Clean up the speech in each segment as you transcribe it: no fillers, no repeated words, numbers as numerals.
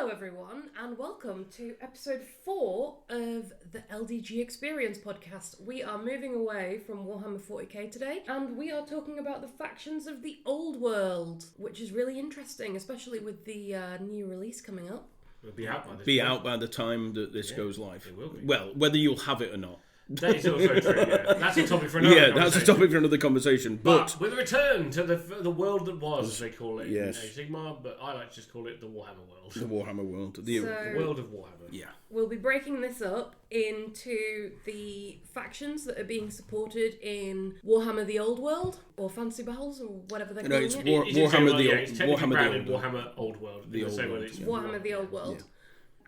Hello everyone and welcome to episode 4 of the LDG Experience podcast. We are moving away from Warhammer 40k today and we are talking about the factions of the old world, which is really interesting, especially with the new release coming up. It'll be out by this Be point. out by the time that this goes live. It will be. Well, whether you'll have it or not. That is also true, yeah. That's a topic for another conversation. That's a topic for another conversation. But with a return to the world that was, as they call it Yes. in Age of Sigmar, but I like to just call it the Warhammer world. the Warhammer world. The world of Warhammer. Yeah. We'll be breaking this up into the factions that are being supported in Warhammer the Old World, or Fantasy Battles, or whatever they're calling it's it. Warhammer the Old It's technically branded Old Warhammer Old World. The Old World, It's yeah. Warhammer the Old World.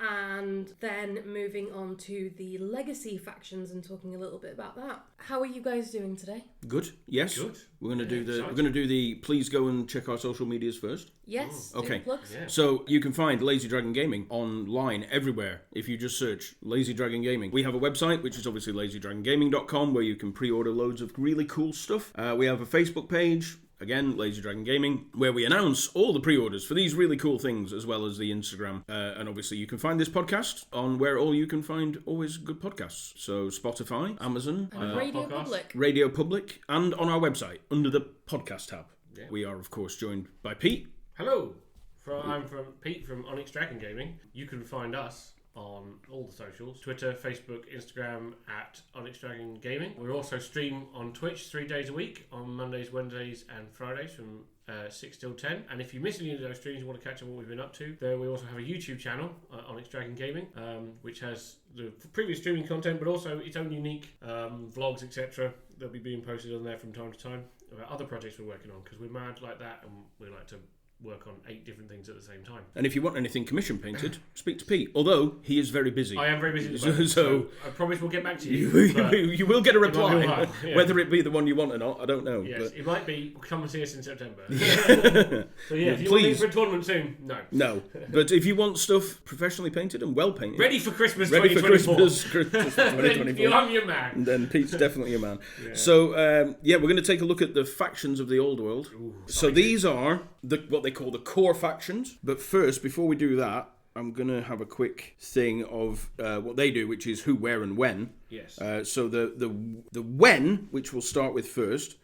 And then moving on to the legacy factions and talking a little bit about that. How are you guys doing today? Good. Yes. Good. We're gonna do the. exciting. We're gonna do the. Please go and check our social medias first. Yes. Do Okay. the plugs. Yeah. So you can find Lazy Dragon Gaming online everywhere if you just search Lazy Dragon Gaming. We have a website which is obviously lazydragongaming.com where you can pre-order loads of really cool stuff. We have a Facebook page. Again, Lazy Dragon Gaming, where we announce all the pre-orders for these really cool things, as well as the Instagram. And obviously, you can find this podcast on where all you can find always good podcasts. So Spotify, Amazon, And Radio podcast. Public. Radio Public, and on our website, under the podcast tab. Yeah. We are, of course, joined by Pete. Hello. I'm from Pete from Onyx Dragon Gaming. You can find us on all the socials, Twitter, Facebook, Instagram at Onyx Dragon Gaming. We also stream on Twitch 3 days a week on Mondays, Wednesdays and Fridays from 6 till 10. And if you miss any of those streams and want to catch up on what we've been up to, then we also have a YouTube channel, Onyx Dragon Gaming, which has the previous streaming content but also its own unique vlogs, etc. They'll be being posted on there from time to time about other projects we're working on, because we're mad like that and we like to work on 8 different things at the same time. And if you want anything commission painted, speak to Pete. Although he is very busy. I am very busy at the moment, so I promise we'll get back to you. You will get a reply. It might be a while, yeah. Whether it be the one you want or not, I don't know. Yes, But it might be. Come and see us in September. Yeah. So yeah, if you Please. want me for a tournament soon, no. No. But if you want stuff professionally painted and well painted, Ready for Christmas ready for 2024. Christmas Then 2024, I'm your man. then Pete's definitely your man. Yeah. So, we're going to take a look at the factions of the old world. So these are what they call the core factions. But first, before we do that, I'm going to have a quick thing of what they do, which is who, where, and when. Yes. So the when, which we'll start with first,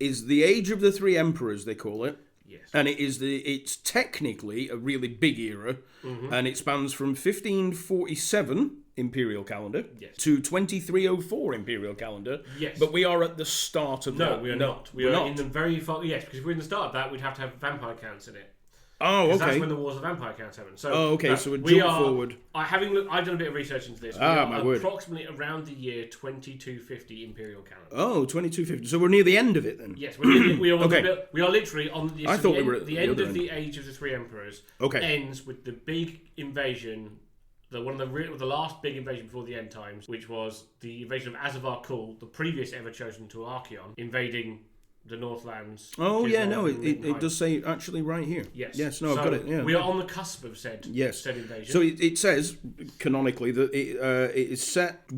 is the Age of the Three Emperors, they call it. Yes. And it's technically a really big era, and it spans from 1547 Imperial calendar Yes. to 2304 Imperial calendar. Yes. But we are at the start of No, that. we are not. We are in the very far. Yes, because if we're in the start of that, we'd have to have vampire counts in it. Oh, Because okay. that's when the Wars of Vampire counts happen. So, So we'd we jump are, forward. I've done a bit of research into this. We Ah, are my word. approximately around the year 2250 Imperial calendar. Oh, 2250. So we're near the end of it then. Yes, we are. Okay. We are literally on the. I thought we were end, at the the end other of end. the Age of the Three Emperors. Okay. Ends with the big invasion. The last big invasion before the end times, which was the invasion of Azavar Kul, the previous ever chosen to Archeon, invading the Northlands. Oh, yeah, Kislev no, and it Rindenheim. does say actually right here. Yes. Yes, no, I've So got it, yeah. We are on the cusp of said invasion. So it says, canonically, that it is set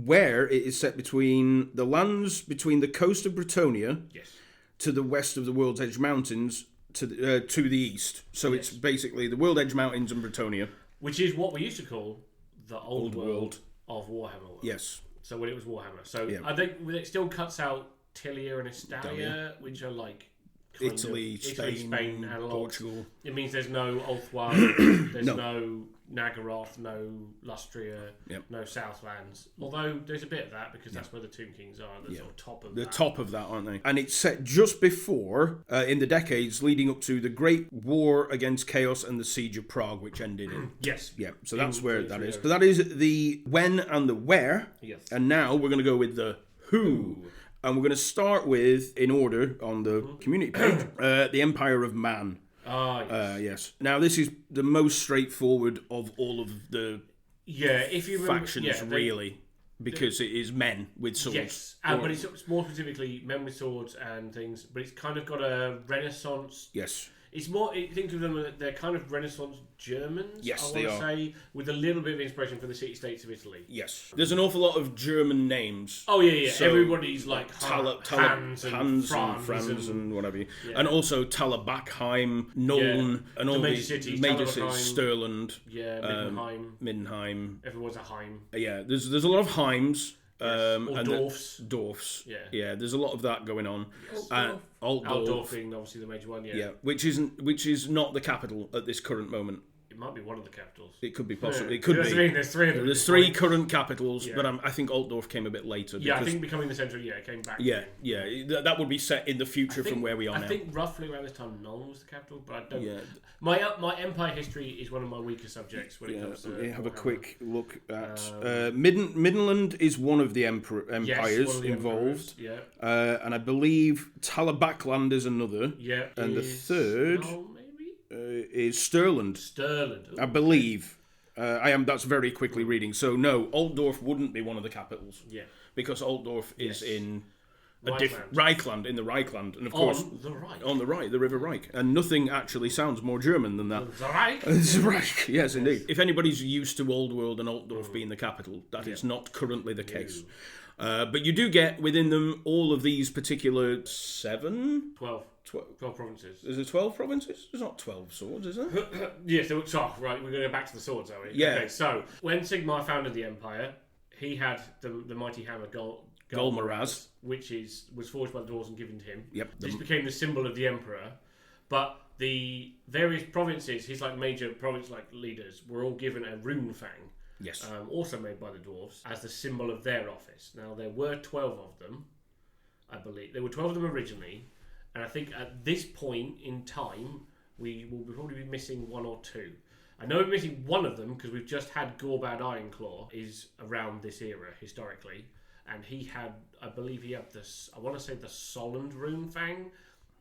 between the lands between the coast of Bretonia Yes. to the west of the World's Edge Mountains to the east. So it's basically the World Edge Mountains and Bretonia. Which is what we used to call the old world world. of Warhammer World. Yes. So when it was Warhammer. So Yeah. I think it still cuts out Tilia and Estalia, which are like kind Italy, of, Spain, analogs. Portugal. It means there's no Ulthwar, there's No. no Nagaroth, no Lustria, Yep. no Southlands. Although there's a bit of that because that's where the Tomb Kings are, the sort of top of The that. top of that, aren't they? And it's set just before, in the decades leading up to the Great War against Chaos and the Siege of Prague, which ended in. Yes. Yeah, so that's where that is. 2300. But that is the when and the where. Yes. And now we're going to go with the who. And we're going to start with, in order on the community page, the Empire of Man. Ah, yes. Yes. Now, this is the most straightforward of all of the If you remember, factions, really. Because it is men with swords. Yes, but it's more specifically men with swords and things. But it's kind of got a Renaissance. Yes. It's more. Think of them. They're kind of Renaissance Germans. Yes, I they want to are. say, with a little bit of inspiration from the city-states of Italy. Yes. There's an awful lot of German names. Oh yeah. So, everybody's like Hans and Franz and whatever. Yeah. Yeah. And also Talabachheim, Nuln, and all major these cities, major Talabachheim, cities. Stirland. Yeah, Middenheim. Everyone's a Heim. Yeah, there's a lot of Heims. Or and Dorfs. Dorfs. Yeah. There's a lot of that going on. Altdorf. Altdorf being obviously the major one. Yeah, which is not the capital at this current moment. It might be one of the capitals. It could be possible. Yeah. It could That's be. what I mean, there's three of them. There's three current capitals, Yeah. but I think Altdorf came a bit later. Yeah, I because- think becoming the centre. Yeah, it came back. Yeah. That would be set in the future from where we are now. I think roughly around this time, Nuln was the capital, but I don't. Yeah. My empire history is one of my weaker subjects when it comes to. We have a Warhammer. quick look at Middenland is one of the empires Yes, one of the involved, emperors, yeah. and I believe Talabachland is another. Yeah. And the third Nuln, maybe? is Stirland. Stirland. I believe. That's very quickly reading. So no, Altdorf wouldn't be one of the capitals. Yeah. Because Altdorf is in a Reichland. Reichland, in the Reichland, and of course On the right. the River Reich, and nothing actually sounds more German than that. The Reich. It's Reich, yes, indeed. If anybody's used to Old World and Altdorf being the capital, that is not currently the case. But you do get within them all of these particular 12 provinces. Is there 12 provinces? There's not 12 swords, is there? Yes, so, right, we're going to go back to the swords, are we? Yeah. Okay, so, when Sigmar founded the Empire, he had the mighty hammer Golmaraz, which was forged by the dwarves and given to him. Yep. This became the symbol of the Emperor, but the various provinces, his major province leaders, were all given a Runefang. Yes. Also made by the dwarves, as the symbol of their office. Now, there were 12 of them, I believe. There were 12 of them originally, and I think at this point in time, we will probably be missing one or two. I know we're missing one of them because we've just had Gorbad Ironclaw is around this era, historically, and he had, I believe he had this, I want to say the Solent Runefang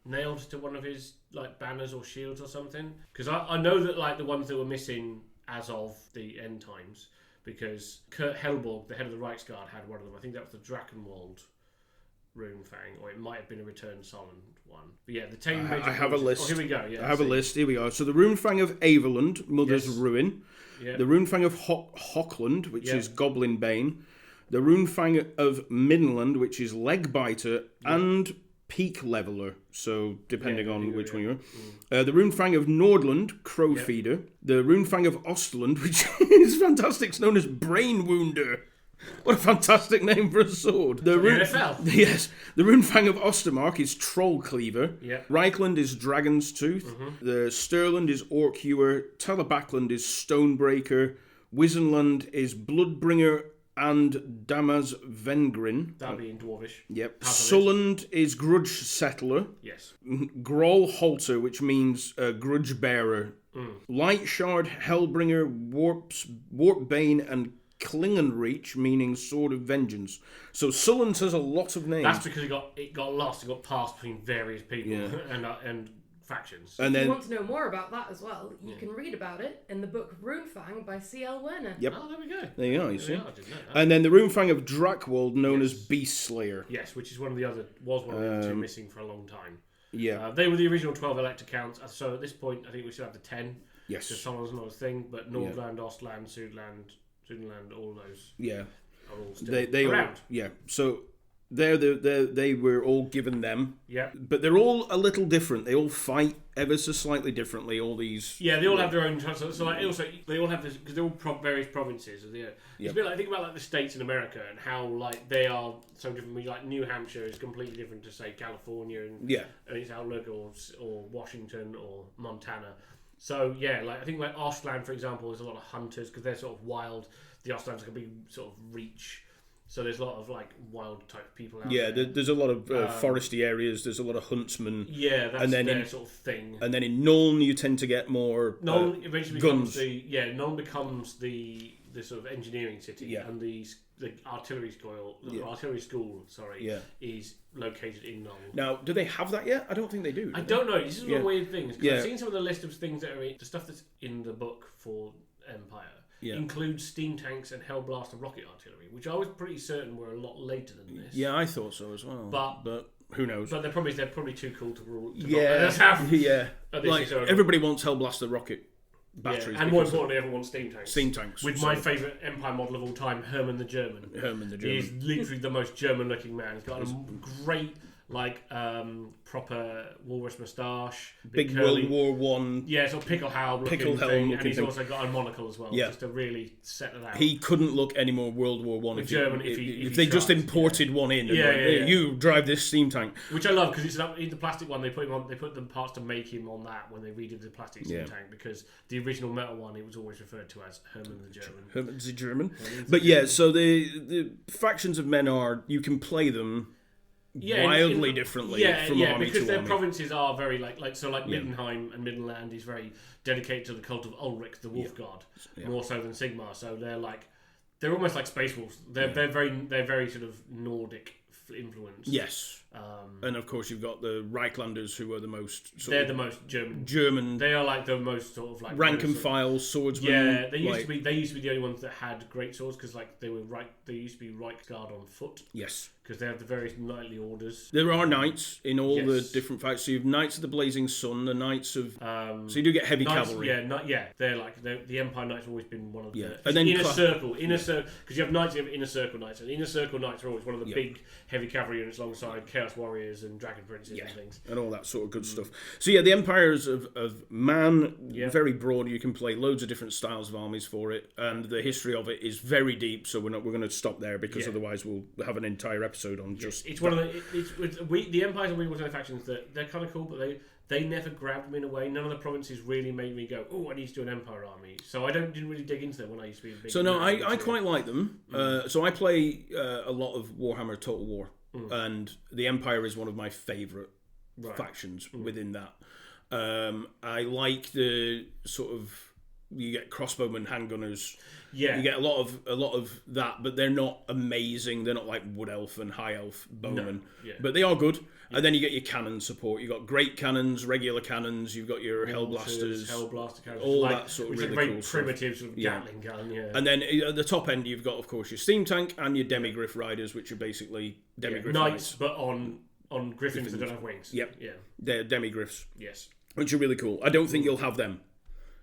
nailed to one of his banners or shields or something. Because I know that the ones that were missing as of the end times, because Kurt Helborg, the head of the Reichsguard, had one of them. I think that was the Drachenwald Runefang, or it might have been a Return Solent one. But yeah, the 10 major I have a list. Oh, here we go. Yeah, I have a list. Here we go. So the Runefang of Aveland, Mother's Yes. Ruin. Yeah. The Runefang of Hockland, which is Goblin Bane. The Runefang of Middenland, which is Legbiter and Peak Leveler. So depending on which one you're. The Runefang of Nordland, Crow Feeder. The Runefang of Ostland, which is fantastic. It's known as Brain Wounder. What a fantastic name for a sword. The NFL. Yes. The Runefang of Ostermark is Troll Cleaver. Yeah. Reichland is Dragon's Tooth. The Stirland is Orc Hewer. Talabachland is Stonebreaker. Wizenland is Bloodbringer and Damaz Vengrin. That'd be in Dwarvish. Yep. Half of Sulland is Grudge Settler. Yes. Groll Halter, which means Grudge Bearer. Light Shard, Hellbringer, Warpbane, and Klingenreach, meaning Sword of Vengeance. So Sulland has a lot of names. That's because it got lost. It got passed between various people and factions. And If then you want to know more about that as well, you can read about it in the book Runefang by C.L. Werner. Yep. Oh, there we go. There you are, you There see. we are, I didn't know that. And then the Runefang of Drakwold, known as Beast Slayer. Yes, which is one of the two missing for a long time. Yeah. They were the original 12 elector counts, so at this point I think we should have the 10. Yes. Because Solon's not a thing, but Nordland, Ostland, Sudenland, all those Yeah. are all still They around. all, yeah. So they were all given them. Yeah. But they're all a little different. They all fight ever so slightly differently, all these. Yeah, they all have their own. So also they all have this because they're all various provinces. It's a bit like think about the states in America and how they are so different. New Hampshire is completely different to say California and its outlook, or Washington or Montana. So I think Ostland, for example, is a lot of hunters because they're sort of wild. The Ostlands can be sort of reach. So there's a lot of wild type people out there. Yeah, there's a lot of foresty areas. There's a lot of huntsmen. Yeah, that's their sort of thing. And then in Nuln, you tend to get more Nuln eventually guns. becomes the sort of engineering city, and the artillery school. Is located in Nuln. Now, do they have that yet? I don't think they do. I don't know. This is one weird thing. Yeah. I've seen some of the list of things that are the stuff that's in the book for Empire. Includes steam tanks and Hellblaster rocket artillery, which I was pretty certain were a lot later than this. Yeah, I thought so as well. But who knows? But they're probably too cool to rule. Yeah. Like, historical. everybody wants Hellblaster rocket batteries. And more importantly, everyone wants steam tanks. Steam tanks. With my favourite Empire model of all time, Herman the German. He's literally the most German-looking man. He's got a great, proper walrus moustache. Big curly, World War One. Yeah, sort of pickle helm looking thing. And he's also got a monocle as well, just to really set it out. He couldn't look any more World War One if they tried, just imported one in. And you drive this steam tank. Which I love, because it's the plastic one. They put the parts to make him on that when they redid the plastic steam tank, because the original metal one, it was always referred to as Herman the German. Herman the German. But yeah, so the factions of men you can play them wildly differently from army because to their army. provinces are very Middenheim and Middenland is very dedicated to the cult of Ulrich, the wolf god, more so than Sigmar. So they're almost like Space Wolves. They're very sort of Nordic influenced. Yes. And of course you've got the Reichlanders, who are the most the most German. German. They are like the most sort of like rank and file swordsmen. Yeah, they used to be the only ones that had great swords, because they used to be Reichsguard on foot. Yes. Because they have the various knightly orders. There are knights in all the different fights. So you have Knights of the Blazing Sun, the Knights of... so you do get heavy cavalry. They're the Empire Knights have always been one of the... And then inner circle. Because you have Knights, you have Inner Circle Knights. And Inner Circle Knights are always one of the big heavy cavalry units alongside Chaos Warriors and Dragon Princes and things. And all that sort of good stuff. So the Empires of Man, very broad. You can play loads of different styles of armies for it. And the history of it is very deep. So we're going to stop there, because otherwise we'll have an entire episode on just... It's one of the Empires and Wings and factions that they're kind of cool, but they never grabbed me in a way. None of the provinces really made me go, oh, I need to do an Empire army. So I didn't really dig into them when I used to be a big... So no, I quite like them. So I play a lot of Warhammer Total War, and the Empire is one of my favourite factions within that. I like the sort of... You get crossbowmen, handgunners. Yeah, you get a lot of that, but they're not amazing. They're not like Wood Elf and High Elf bowmen, but they are good. And then you get your cannon support. You got great cannons, regular cannons. You've got your Hellblasters, cannons, all that sort of really cool primitive sort of Gatling gun. Yeah, and then at the top end, you've got, of course, your steam tank and your demigriff riders, which are basically demigriff knights, but on griffins that don't have wings. Yep, they're demigriffs. Yes, which are really cool. I don't think you'll have them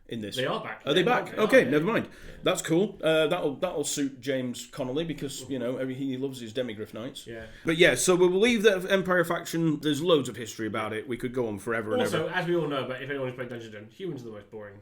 in this. They are back. Are they back? Okay, never mind. That's cool. That'll suit James Connolly, because he loves his demigriff knights. Yeah. But so we'll leave the Empire faction. There's loads of history about it. We could go on forever and ever. Also, as we all know, but if anyone's played Dungeons & Dragons, humans are the most boring.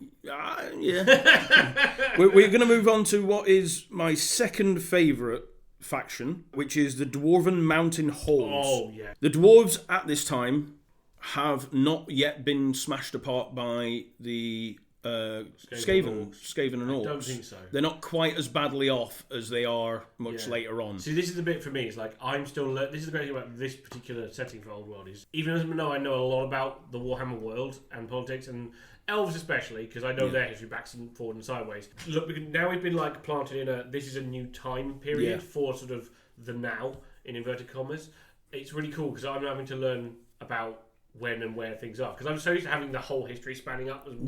We're going to move on to what is my second favourite faction, which is the Dwarven Mountain Hordes. Oh yeah. The dwarves at this time have not yet been smashed apart by the Skaven and Orcs. I don't think so. They're not quite as badly off as they are much later on. See, this is the bit for me. It's like I'm still. This is the great thing about this particular setting for Old World is even though I know a lot about the Warhammer world and politics and elves especially, because I know their history backs and forward and sideways. Look, now we've been planted in this is a new time period for sort of the now in inverted commas. It's really cool because I'm having to learn about when and where things are, because I'm so used to having the whole history spanning up and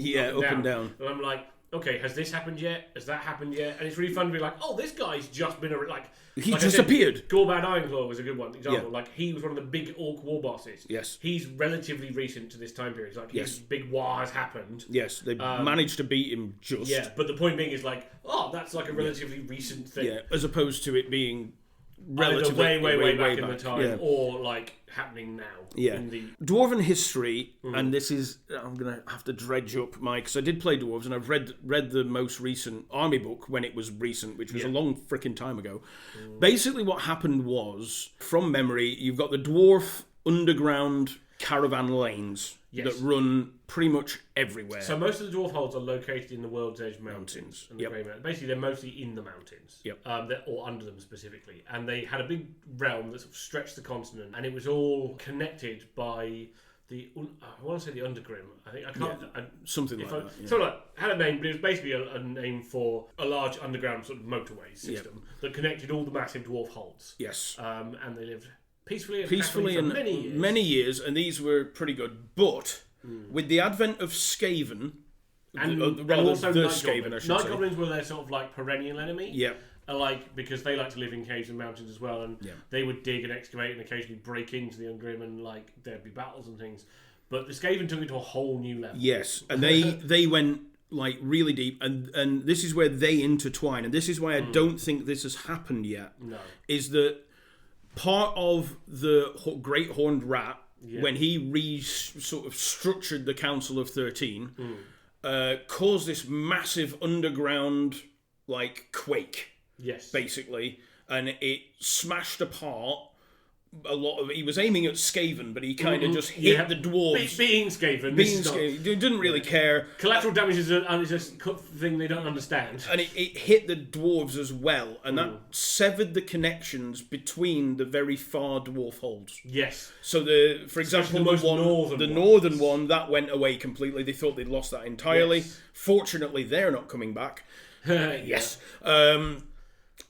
down. And I'm like, okay, has this happened yet? Has that happened yet? And it's really fun to be like, oh, this guy's just been appeared. Gorbad Ironclaw was a good one example. Like, he was one of the big orc war bosses. Yes. He's relatively recent to this time period. Like, his big war has happened. Yes, they managed to beat him just. Yeah, but the point being is like, oh, that's like a relatively recent thing. Yeah, as opposed to it being relatively way back in the time, or like happening now. Yeah, Dwarven history, and this is I'm gonna have to dredge up because I did play dwarves, and I've read the most recent army book when it was recent, which was a long freaking time ago. Basically, what happened was, from memory, you've got the dwarf underground caravan lanes that run pretty much everywhere. So most of the dwarf holds are located in the World's Edge Mountains. And the Grey Mountains. Basically, they're mostly in the mountains. Or under them specifically. And they had a big realm that sort of stretched the continent, and it was all connected by the, I want to say the Undergrim. I can't... something like that. Yeah. So had a name, but it was basically a name for a large underground sort of motorway system that connected all the massive dwarf holds. Yes. And they lived peacefully and for many years, and these were pretty good. But with the advent of Skaven And rather also the night Skaven, goblins. I should Night say. goblins were their sort of like perennial enemy. Yeah. Like, because they like to live in caves and mountains as well, and Yeah. they would dig and excavate and occasionally break into the Ungrim, and like there'd be battles and things. But the Skaven took it to a whole new level. Yes, and they went like really deep, and this is where they intertwine, and this is why I don't think this has happened yet. No. Is that part of the Great Horned Rat, when he sort of structured the Council of 13, caused this massive underground like quake. Yes. Basically, and it smashed apart a lot of. He was aiming at Skaven, but he kind of just hit the dwarves. Being Skaven, He didn't really care. Collateral damage is a thing they don't understand. And it hit the dwarves as well, and that severed the connections between the very far dwarf holds. Yes. So for example, the northern one that went away completely. They thought they'd lost that entirely. Yes. Fortunately, they're not coming back. Yes.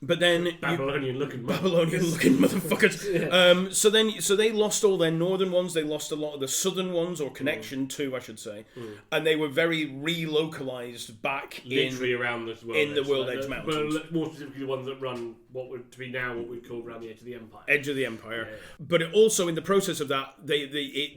But then Babylonian-looking motherfuckers. So they lost all their northern ones. They lost a lot of the southern ones, or connection to, I should say, and they were very relocalized back literally around the world in the World Edge Mountains. But more specifically, the ones that run what would to be now what we'd call around the edge of the empire. Edge of the Empire. Yeah. But it also, in the process of that,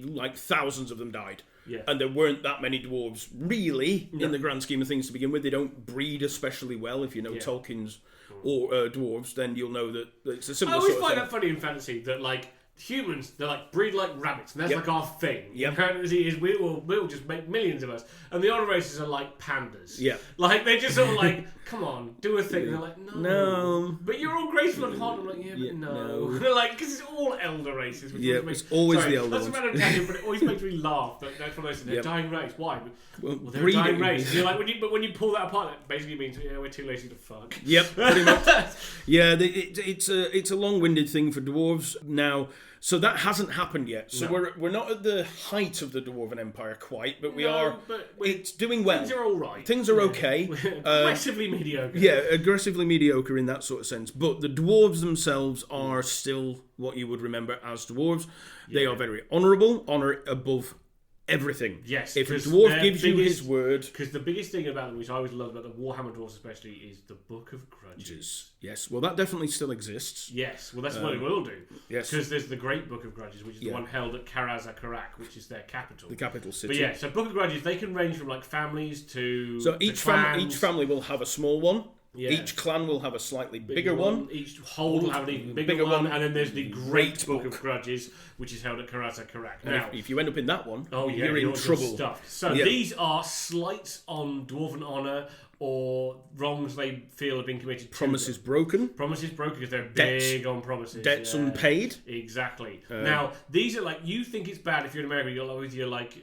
like thousands of them died. Yeah. And there weren't that many dwarves, really, in the grand scheme of things to begin with. They don't breed especially well. If you know Tolkien's or dwarves, then you'll know that it's a similar sort of thing. I always find that funny in fantasy that, like, humans, they're like, breed like rabbits, and that's like our thing. Yep. Fantasy is we'll just make millions of us. And the other races are like pandas. Yeah. Like, they're just sort of like, come on, do a thing. And they're like, no. But you're all graceful and hot. I'm like, but no. They're like, because it's all elder races. Which it's always the elder ones. That's a random tangent, but it always makes me laugh. That's what I said. They're a dying race. Why? Well, they're a dying race. You're like, when you pull that apart, that basically means we're too lazy to fuck. Yep, pretty much. Yeah, it's a long-winded thing for dwarves now. So that hasn't happened yet. So we're not at the height of the Dwarven Empire quite, but it's doing well. Things are all right. Things are okay. Aggressively mediocre. Yeah, aggressively mediocre in that sort of sense. But the dwarves themselves are still what you would remember as dwarves. They are very honourable, honour above everything. Yes. If a dwarf gives you his word. Because the biggest thing about them, which I always love about the Warhammer dwarves especially, is the Book of Grudges. Yes. Well, that definitely still exists. Yes. Well, that's what it will do. Yes. Because there's the Great Book of Grudges, which is the one held at Karaz-a-Karak, which is their capital. The capital city. But yeah, so Book of Grudges, they can range from like families to. So each family will have a small one. Yeah. Each clan will have a slightly bigger one. Each hold will have an even bigger one. And then there's the Great Book of Grudges, which is held at Karaz-a-Karak. Now, if you end up in that one, you're in just trouble. Stuffed. So these are slights on dwarven honour or wrongs they feel have been committed to Promises broken. Promises broken because they're big on promises. Debts unpaid. Exactly. Now, these are like, you think it's bad if you're in America, you're like,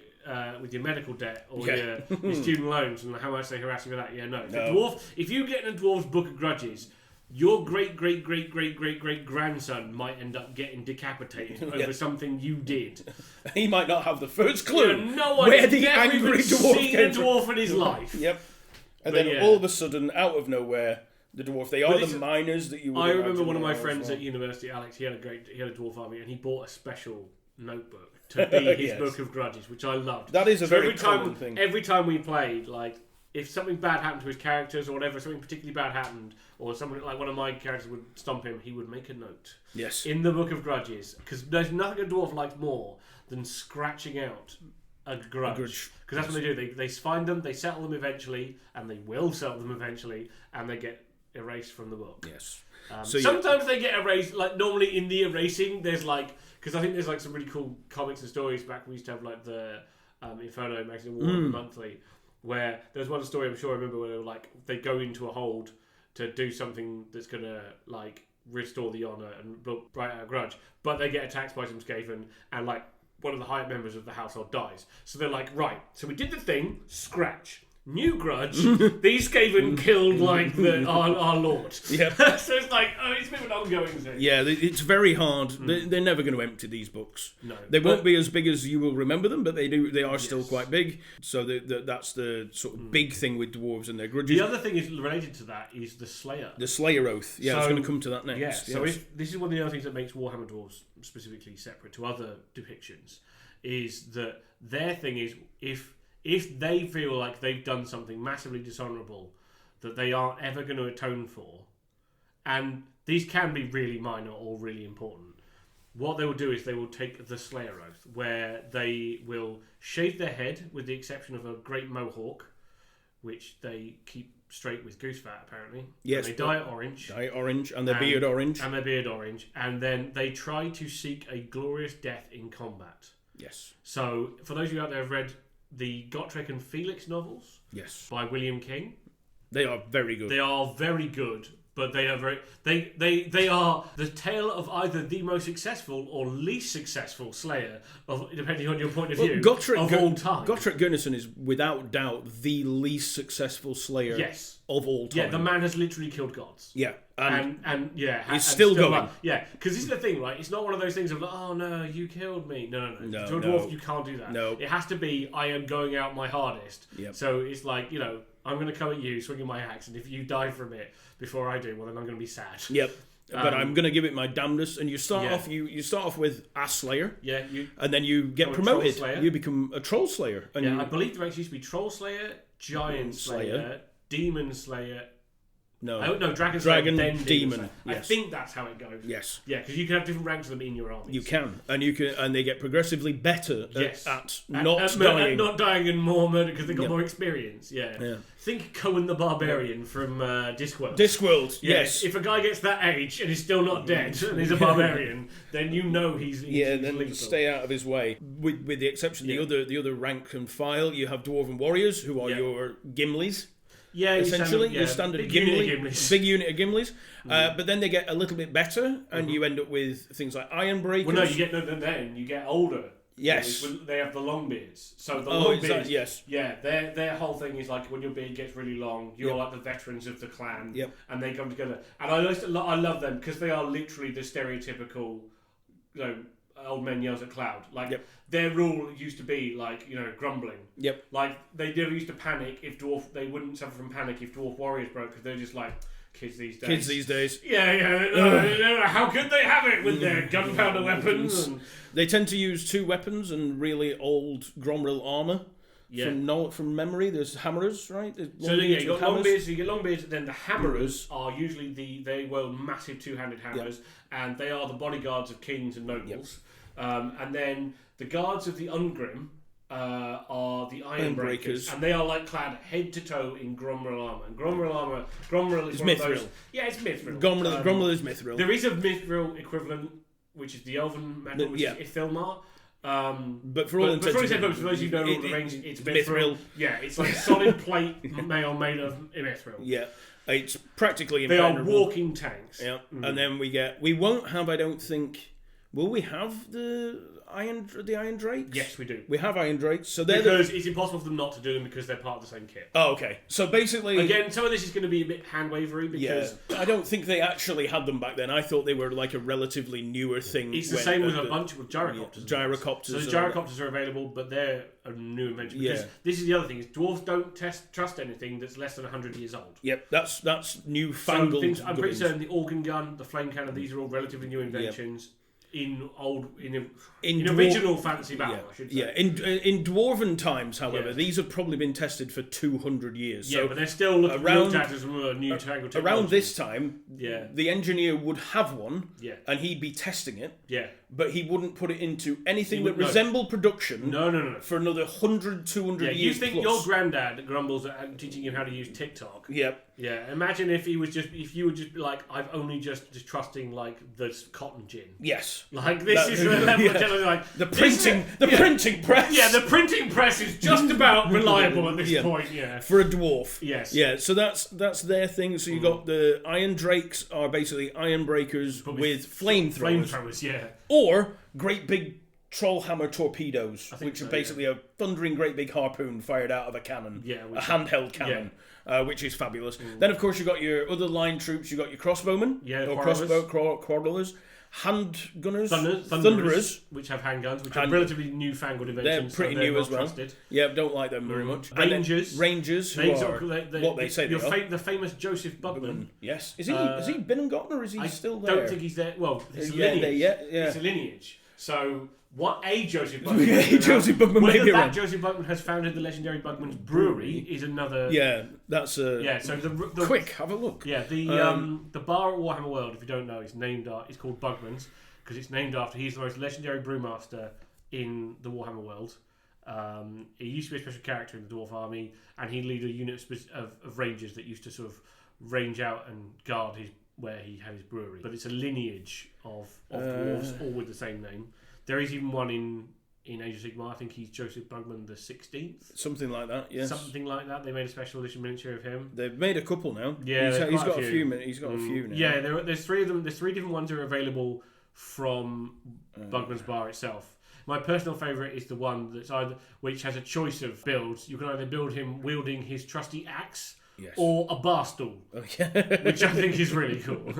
with your medical debt or your student loans and how much they harass you for that. Yeah, no. The dwarf, if you get in a dwarf's Book of Grudges, your great grandson might end up getting decapitated over something you did. He might not have the first clue where the angry dwarf seen came a dwarf in his life. Yep. And then all of a sudden, out of nowhere, the dwarf. They are the miners that you would I remember one of my well. friends at university, Alex. He had a dwarf army, and he bought a special notebook to be his Book of Grudges, which I loved. That is a very common thing. Every time we played, like, if something bad happened to his characters or whatever, something particularly bad happened, or somebody like one of my characters would stomp him, he would make a note. Yes. In the Book of Grudges, because there's nothing a dwarf likes more than scratching out a grudge. Because that's what they do. They find them, they settle them eventually, and they will settle them eventually, and they get erased from the book. Yes. Sometimes they get erased. Like normally in the erasing, there's like, because I think there's like some really cool comics and stories back. We used to have like the Inferno magazine, Warhammer Monthly, where there's one story I'm sure I remember where they were like they go into a hold to do something that's gonna like restore the honor and write out a grudge, but they get attacked by some Skaven and like one of the higher members of the household dies. So they're like, right, so we did the thing, scratch. New grudge. These Skaven killed like our lord. Yep. So it's like it's a bit of an ongoing thing. Yeah, it's very hard. They're never going to empty these books. No, they won't be as big as you will remember them, but they are still quite big. So that's the sort of big thing with dwarves and their grudges. The other thing is related to that is the Slayer. The Slayer oath. Yeah, I was going to come to that next. Yeah. So if this is one of the other things that makes Warhammer dwarves specifically separate to other depictions, is that their thing is if they feel like they've done something massively dishonourable that they aren't ever going to atone for, and these can be really minor or really important, what they will do is they will take the Slayer Oath, where they will shave their head with the exception of a great mohawk, which they keep straight with goose fat, apparently. Yes. And they dye it orange. Dye it orange, and their beard orange. And their beard orange. And then they try to seek a glorious death in combat. Yes. So, for those of you out there who have read the Gotrek and Felix novels, yes, by William King, they are very good. They are very good, but they are very... They are the tale of either the most successful or least successful Slayer, depending on your point of view, of all time. Gotrek Gunnarsson is, without doubt, the least successful Slayer of all time. Yeah, the man has literally killed gods. Yeah. And he's still going. Like, yeah, because this is the thing, right? It's not one of those things of like, oh no, you killed me. No. To a dwarf, you can't do that. No. It has to be, I am going out my hardest. Yep. So it's like, I'm going to come at you, swinging my axe, and if you die from it before I do, well, then I'm going to be sad. Yep. But I'm going to give it my damnedest. And you start off, you start off with a Slayer. Yeah. And then you get promoted. You become a Troll Slayer. And I believe there actually used to be Troll Slayer, Giant Slayer, Demon Slayer. No, Dragon Slayer, then Demon. Yes. I think that's how it goes. Yes. Yeah, because you can have different ranks of them in your armies. You can, and they get progressively better at not dying. Not dying and more murder because they've got more experience. Yeah. Think Cohen the Barbarian from Discworld. Discworld, yes. If a guy gets that age and is still not dead and he's a barbarian, then you know he's then lethal. Stay out of his way. With the exception of the other rank and file, you have Dwarven Warriors, who are your Gimlis. Yeah, essentially, your standard Gimli, big unit of Gimlis. But then they get a little bit better, and you end up with things like Iron Breakers. Well, no, then you get older. Yes, they have the Longbeards. So the Longbeards, yes, yeah, their whole thing is like when your beard gets really long, you're like the veterans of the clan, and they come together. And I love them because they are literally the stereotypical, old men yells at cloud. Their rule used to be grumbling. Yep. Like they never used to panic if they wouldn't suffer from panic if dwarf warriors broke because they're just like kids these days. Yeah. How could they have it with their gunpowder weapons? They tend to use two weapons and really old Gromril armour. Yeah. From memory, there's hammerers, right? You got Longbeards. You get Longbeards, then the hammerers are usually they were massive two-handed hammers, and they are the bodyguards of kings and nobles. And then the guards of the Ungrim are the Iron Breakers, and they are clad head to toe in Gromril armour. And Gromril is one Mithril. of those. Yeah, it's Mithril. Gromril is Mithril. There is a Mithril equivalent, which is the Elven metal, which is Ithilmar. But for all intents and purposes, for those who know the range, it's Mithril. Yeah, it's like solid plate mail made of Mithril. Yeah, it's practically they impenetrable. are walking tanks. Yeah, and then we won't have, I don't think. Will we have the Iron Drakes? Yes, we do. We have Iron Drakes, so because it's impossible for them not to do them because they're part of the same kit. Oh, okay. So basically, again, some of this is going to be a bit hand wavery because I don't think they actually had them back then. I thought they were like a relatively newer thing. It's the same with a bunch of gyrocopters. Gyrocopters. So the gyrocopters are available, but they're a new invention. Because this is the other thing: is dwarves don't trust anything that's less than 100 years old. Yep, that's newfangled. So I'm pretty certain the organ gun, the flame cannon, these are all relatively new inventions. Yep. In original fantasy battle, I should say. Yeah, in dwarven times, however, these have probably been tested for 200 years. Yeah, so but they're still looked at as a new technology. Around this time, the engineer would have one, and he'd be testing it. Yeah. But he wouldn't put it into anything that resembled production. No. For another 100, 200 years. You think your granddad grumbles at teaching you how to use TikTok? Yep. Yeah. Imagine if you would just be like, I've only just trusting the cotton gin. Yes. Like this is the level of like the printing press. Yeah, the printing press is just about reliable at this point. Yeah. For a dwarf. Yes. Yeah. So that's their thing. So you got the Iron Drakes are basically Iron Breakers with flamethrowers. Flamethrowers, yeah. Or great big trollhammer torpedoes, which are basically a thundering great big harpoon fired out of a cannon, a handheld cannon, which is fabulous. Then, of course, you've got your other line troops. You've got your crossbowmen, or quarrelers, hand gunners, thunderers, which have handguns, which are relatively newfangled inventions. They're pretty new as well. Trusted. Yeah, don't like them very much. Rangers, who are what they say they are. The famous Joseph Budman. Yes, has he been and gotten, or is he still there? I don't think he's there. Well, it's a lineage. It's a lineage. So what a Joseph Bugman Joseph Bugman may whether be that around. Joseph Bugman has founded the legendary Bugman's Brewery is another. Yeah, that's So the quick. Have a look. Yeah, the bar at Warhammer World, if you don't know, it's called Bugman's because it's named after he's the most legendary brewmaster in the Warhammer world. He used to be a special character in the Dwarf Army, and he'd lead a unit of rangers that used to sort of range out and guard where he had his brewery. But it's a lineage of dwarves, all with the same name. There is even one in Age of Sigmar. I think he's Joseph Bugman the 16th. Something like that, yes. Something like that. They made a special edition miniature of him. They've made a couple now. Yeah, he's got a few. He's got a few now. Yeah, there's three of them. There's three different ones that are available from Bugman's Bar itself. My personal favourite is the one which has a choice of builds. You can either build him wielding his trusty axe. Yes. Or a bar stool, which I think is really cool.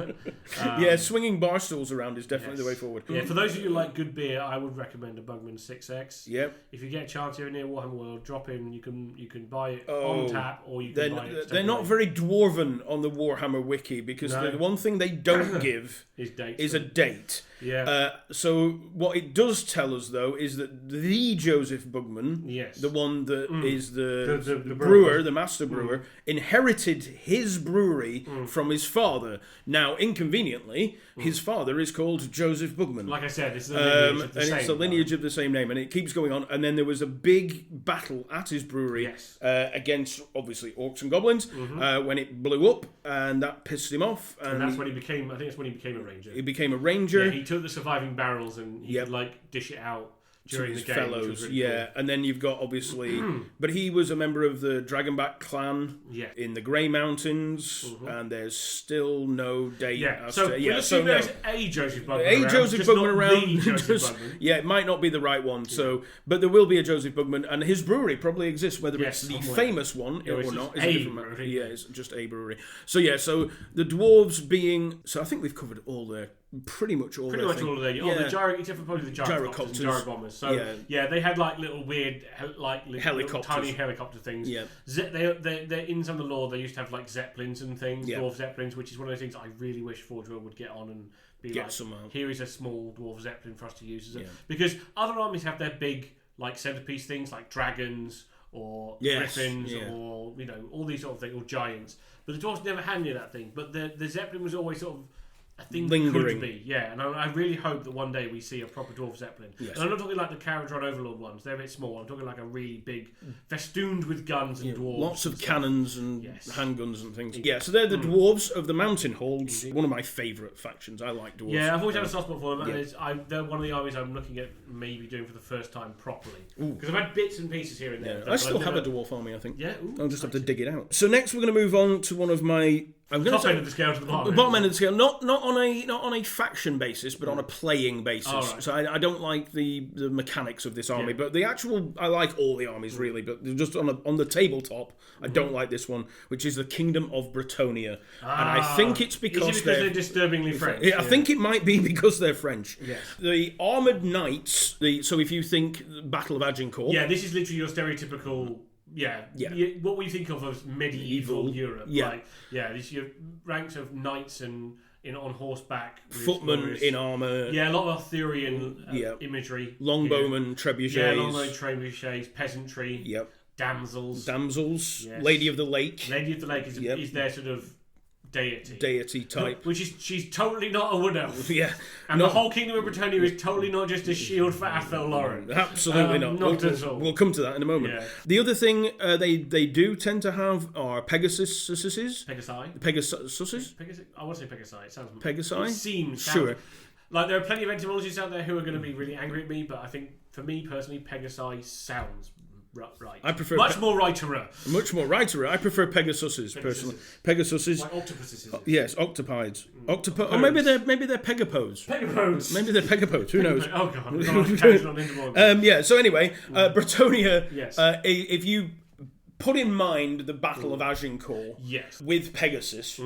Swinging bar stools around is definitely the way forward. Yeah, for those of you who like good beer, I would recommend a Bugman 6X. Yep. If you get a chance here near Warhammer World, drop in. You can buy it on tap, or you can buy it. They're not very dwarven on the Warhammer wiki because the one thing they don't give is a date. Yeah. So what it does tell us though is that the Joseph Bugman, the one that is the brewer, the master brewer, inherited his brewery from his father. Now, inconveniently, his father is called Joseph Bugman. Like I said, it's the lineage of the same. It's a lineage of the same name, and it keeps going on. And then there was a big battle at his brewery against, obviously, orcs and goblins when it blew up, and that pissed him off. And that's when he became. I think that's when he became a ranger. He became a ranger. Yeah, he took the surviving barrels and he could dish it out during the game. Fellows, really cool. And then you've got obviously, but he was a member of the Dragonback clan in the Grey Mountains, and there's still no date. There's a Joseph Bugman around. Joseph Bugman around. Bugman. It might not be the right one. So, but there will be a Joseph Bugman, and his brewery probably exists. Whether it's the famous one or not, is a different matter. Yeah, it's just a brewery. So so the dwarves being. So I think we've covered pretty much all of their except for probably the gyrocopters and gyrobombers. So they had little weird little tiny helicopter things. Yeah, they're in some of the lore. They used to have zeppelins and things, dwarf zeppelins, which is one of those things I really wish Forge World would get on and be here is a small dwarf zeppelin for us to use because other armies have their big centerpiece things like dragons or griffins or all these sort of things or giants. But the dwarves never had any of that thing. But the zeppelin was always sort of a thing lingering. Could be, and I really hope that one day we see a proper dwarf zeppelin. Yes. And I'm not talking like the Caradron Overlord ones; they're a bit small. I'm talking like a really big, festooned with guns and dwarves, lots of cannons and handguns and things. Yeah, so they're the dwarves of the Mountain Holds. One of my favourite factions. I like dwarves. Yeah, I've always had a soft spot for them. And they're one of the armies I'm looking at maybe doing for the first time properly because I've had bits and pieces here and there. I still have a dwarf army. I think. Yeah, I'll just have to dig it out. So next we're going to move on to one of my. Top end of the scale to the bottom. The bottom end of the scale, not on a faction basis, but on a playing basis. Right. So I don't like the mechanics of this army, but the actual I like all the armies really, but just on the tabletop, I don't like this one, which is the Kingdom of Bretonia, and I think it's because they're disturbingly French. I think it might be because they're French. Yes. The armoured knights. So if you think Battle of Agincourt, this is literally your stereotypical. What we think of as medieval Europe. These your ranks of knights and on horseback, footmen in armour. Yeah, a lot of Arthurian imagery. Longbowmen, trebuchets. Yeah, longbowmen, trebuchets, peasantry. Yep. Damsels. Yes. Lady of the Lake. Lady of the Lake is their sort of deity type, she's totally not a wood elf. And the whole Kingdom of Britannia is totally not just a shield for Athel Lauren. Absolutely not at all. We'll come to that in a moment. The other thing they do tend to have are Pegasuses. Pegasuses. I want to say Pegasi. It sounds Pegasi. It seems sure. There are plenty of etymologists out there who are going to be really angry at me, but I think for me personally, Pegasi sounds right. I prefer much more writer. I prefer Pegasuses personally. Pegasuses. Like octopuses. Yes, octopides. Or maybe they're Pegapodes. Maybe they're Pegapodes. Who knows? Oh god. So anyway, Bretonia. Yes. If you put in mind the Battle of Agincourt. Yes. With Pegasus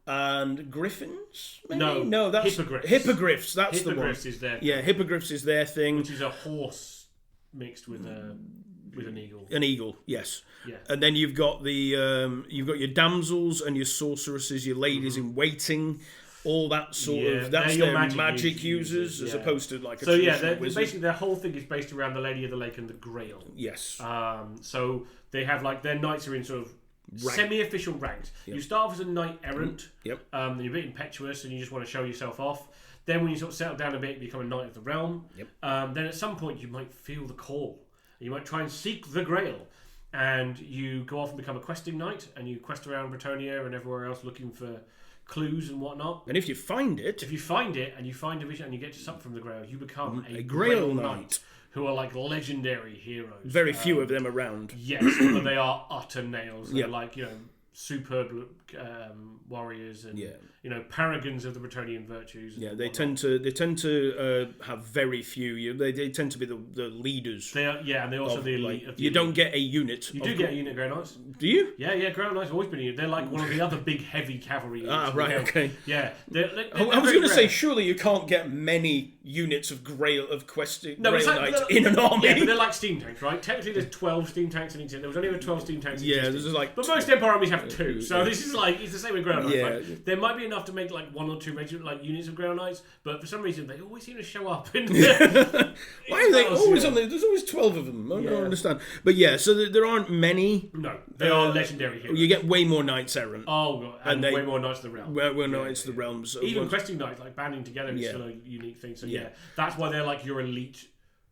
and Griffins. Maybe? No, that's Hippogriffs. That's the one. Hippogriffs is their. Yeah, Hippogriffs is their thing. Which is a horse mixed with an eagle. An eagle, yes. Yeah. And then you've got your damsels and your sorceresses, your ladies in waiting. all that sort of. they're That's your their magic magic users, as yeah. opposed to like a So yeah, traditional wizard. basically their whole thing is based around the Lady of the Lake and the Grail. Yes. So they have like their knights are in sort of semi-official ranks. Yep. You start off as a knight errant. Yep. Then you're a bit impetuous and you just want to show yourself off. Then when you sort of settle down a bit, you become a knight of the realm. Yep. Then at some point you might feel the call. You might try and seek the Grail. And you go off and become a questing knight, and you quest around Bretonia and everywhere else looking for clues and whatnot. And if you find it, and you find a vision and you get to something from the Grail, you become a Grail Knight, who are like legendary heroes. Very few of them around. Yes, but they are utter nails. They're like, superb warriors and paragons of the Bretonian virtues. Yeah, they tend to have very few. They tend to be the leaders. They are, and they're also the elite. Like, you don't get a unit. You do get a unit of Grey Knights. Do you? Yeah, Grey Knights have always been a unit. They're like one of the other big heavy cavalry units. Right, okay. Yeah, I was going to say, surely you can't get many units of Grail Knights in an army. Yeah, but they're like steam tanks, right? Technically, there's 12 steam tanks in each. There was only ever 12 steam tanks. Yeah, this is like. But most Empire armies have 2, so this is like it's the same with Grey Knights. Yeah. Right? There might be enough to make like 1 or 2 units of Grey Knights, but for some reason they always seem to show up. Why are they always on there? There's always 12 of them. I don't understand. But yeah, so there aren't many. No, they are legendary heroes. You get way more knights errant. Oh god, and way more knights of the realm. Way more knights of the realms. Even questing knights, like banding together, is still a unique thing. So that's why they're like your elite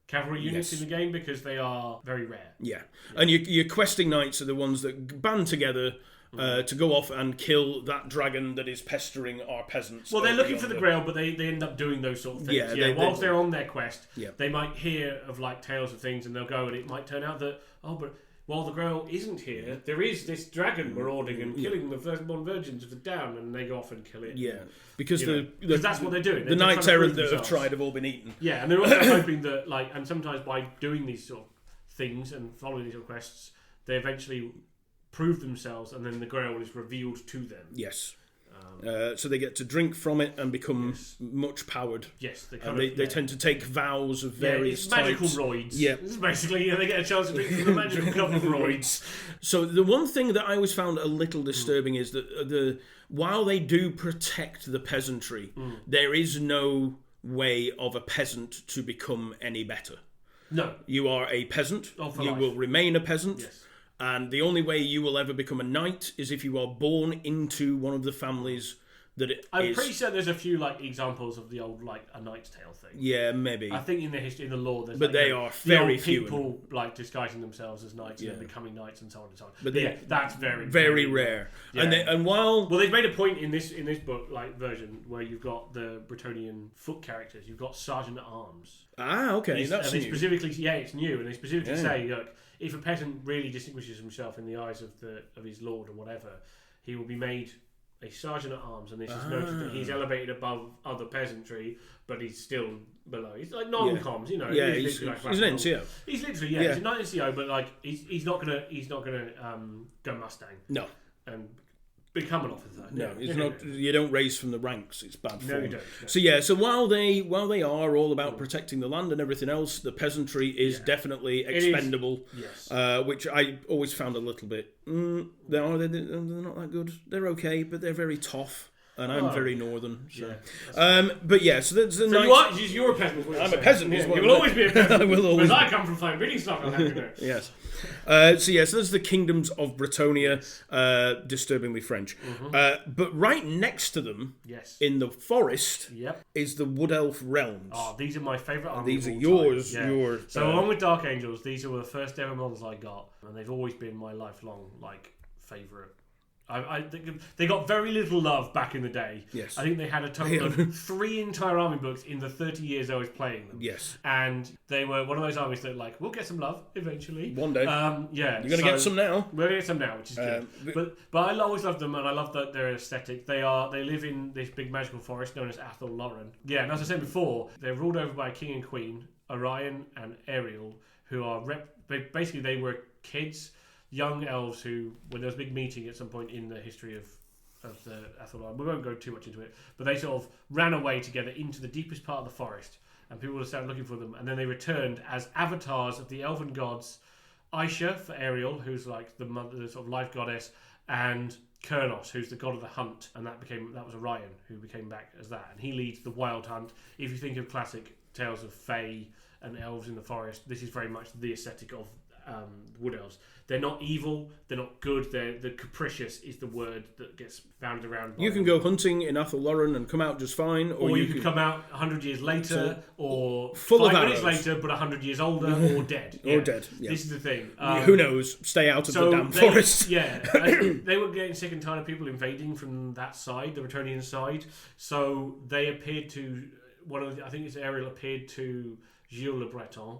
cavalry units in the game, because they are very rare. Yeah. And your questing knights are the ones that band together to go off and kill that dragon that is pestering our peasants. Well, they're looking for the Grail, but they end up doing those sort of things. Yeah, whilst they're on their quest, they might hear of like tales of things, and they'll go, and it might turn out that but while the Grail isn't here, there is this dragon marauding and killing the firstborn virgins of the Down, and they go off and kill it. Yeah, because that's what they're doing. The knights errant that have tried have all been eaten. Yeah, and they're also hoping that and sometimes by doing these sort of things and following these sort of quests, they eventually prove themselves, and then the Grail is revealed to them. Yes. So they get to drink from it and become much powered. Yes, they tend to take vows of various types. Magical roids. Yeah, basically, they get a chance to drink from the magical cup of roids. So the one thing that I always found a little disturbing is that while they do protect the peasantry, there is no way of a peasant to become any better. No, you are a peasant. You will remain a peasant. Yes. And the only way you will ever become a knight is if you are born into one of the families that I'm pretty sure there's a few examples of the old A Knight's Tale thing. Yeah, maybe. I think in the history, in the lore, there's they are very few. People disguising themselves as knights and becoming knights and so on and so on. But that's very very rare. Yeah. And while they've made a point in this book version where you've got the Bretonian foot characters, you've got Sergeant at Arms. Ah, okay, that's new. Specifically, it's new, and they specifically say, look, if a peasant really distinguishes himself in the eyes of his lord or whatever, he will be made a sergeant at arms, and this is noted that he's elevated above other peasantry, but he's still below. He's like non-coms, you know. Yeah, he's an NCO. He's literally he's not an NCO, but he's not gonna go Mustang. No, and become an officer. No, it's not. You don't raise from the ranks. It's bad form. No, you don't. No. So while they are all about protecting the land and everything else, the peasantry is definitely expendable. Yes. Which I always found a little bit. They're not that good. They're okay, but they're very tough. And I'm very northern, so. But yeah, so that's the nice. You're a peasant. I'm a peasant. Yeah, you will always be a peasant. I will always. Because I come from fine breeding stock. Yes. So that's the kingdoms of Bretonia, disturbingly French. Mm-hmm. But right next to them, in the forest, is the Wood Elf realms. Oh, these are my favourite armies. These are yours. Yeah. Yours. So along with Dark Angels, these are the first ever models I got, and they've always been my lifelong favourite. I think they got very little love back in the day. Yes. I think they had a total of 3 entire army books in the 30 years I was playing them. Yes. And they were one of those armies that we'll get some love eventually. One day. You're going to get some now. We're going to get some now, which is good. But I always loved them, and I love their aesthetic. They live in this big magical forest known as Athol Loren. Yeah, and as I said before, they're ruled over by a king and queen, Orion and Ariel, who are basically they were kids. Young elves who, when there was a big meeting at some point in the history of the Atholar, we won't go too much into it, but they sort of ran away together into the deepest part of the forest, and people started looking for them, and then they returned as avatars of the elven gods, Aisha for Ariel, who's like the sort of life goddess, and Kurnos, who's the god of the hunt, and that was Orion who became back as that, and he leads the wild hunt. If you think of classic tales of Fae and elves in the forest, this is very much the aesthetic of wood elves. They're not evil, they're not good, the capricious is the word that gets bounded around. You can go hunting in Athel Loren and come out just fine, or you could come out 100 years later, or full 5 of minutes arrows. later, but 100 years older, or dead. Or dead, yeah. This is the thing. Who knows? Stay out of the damn forest. Yeah, they were getting sick and tired of people invading from that side, the Bretonnian side. So they appeared to I think it's Ariel appeared to Gilles Le Breton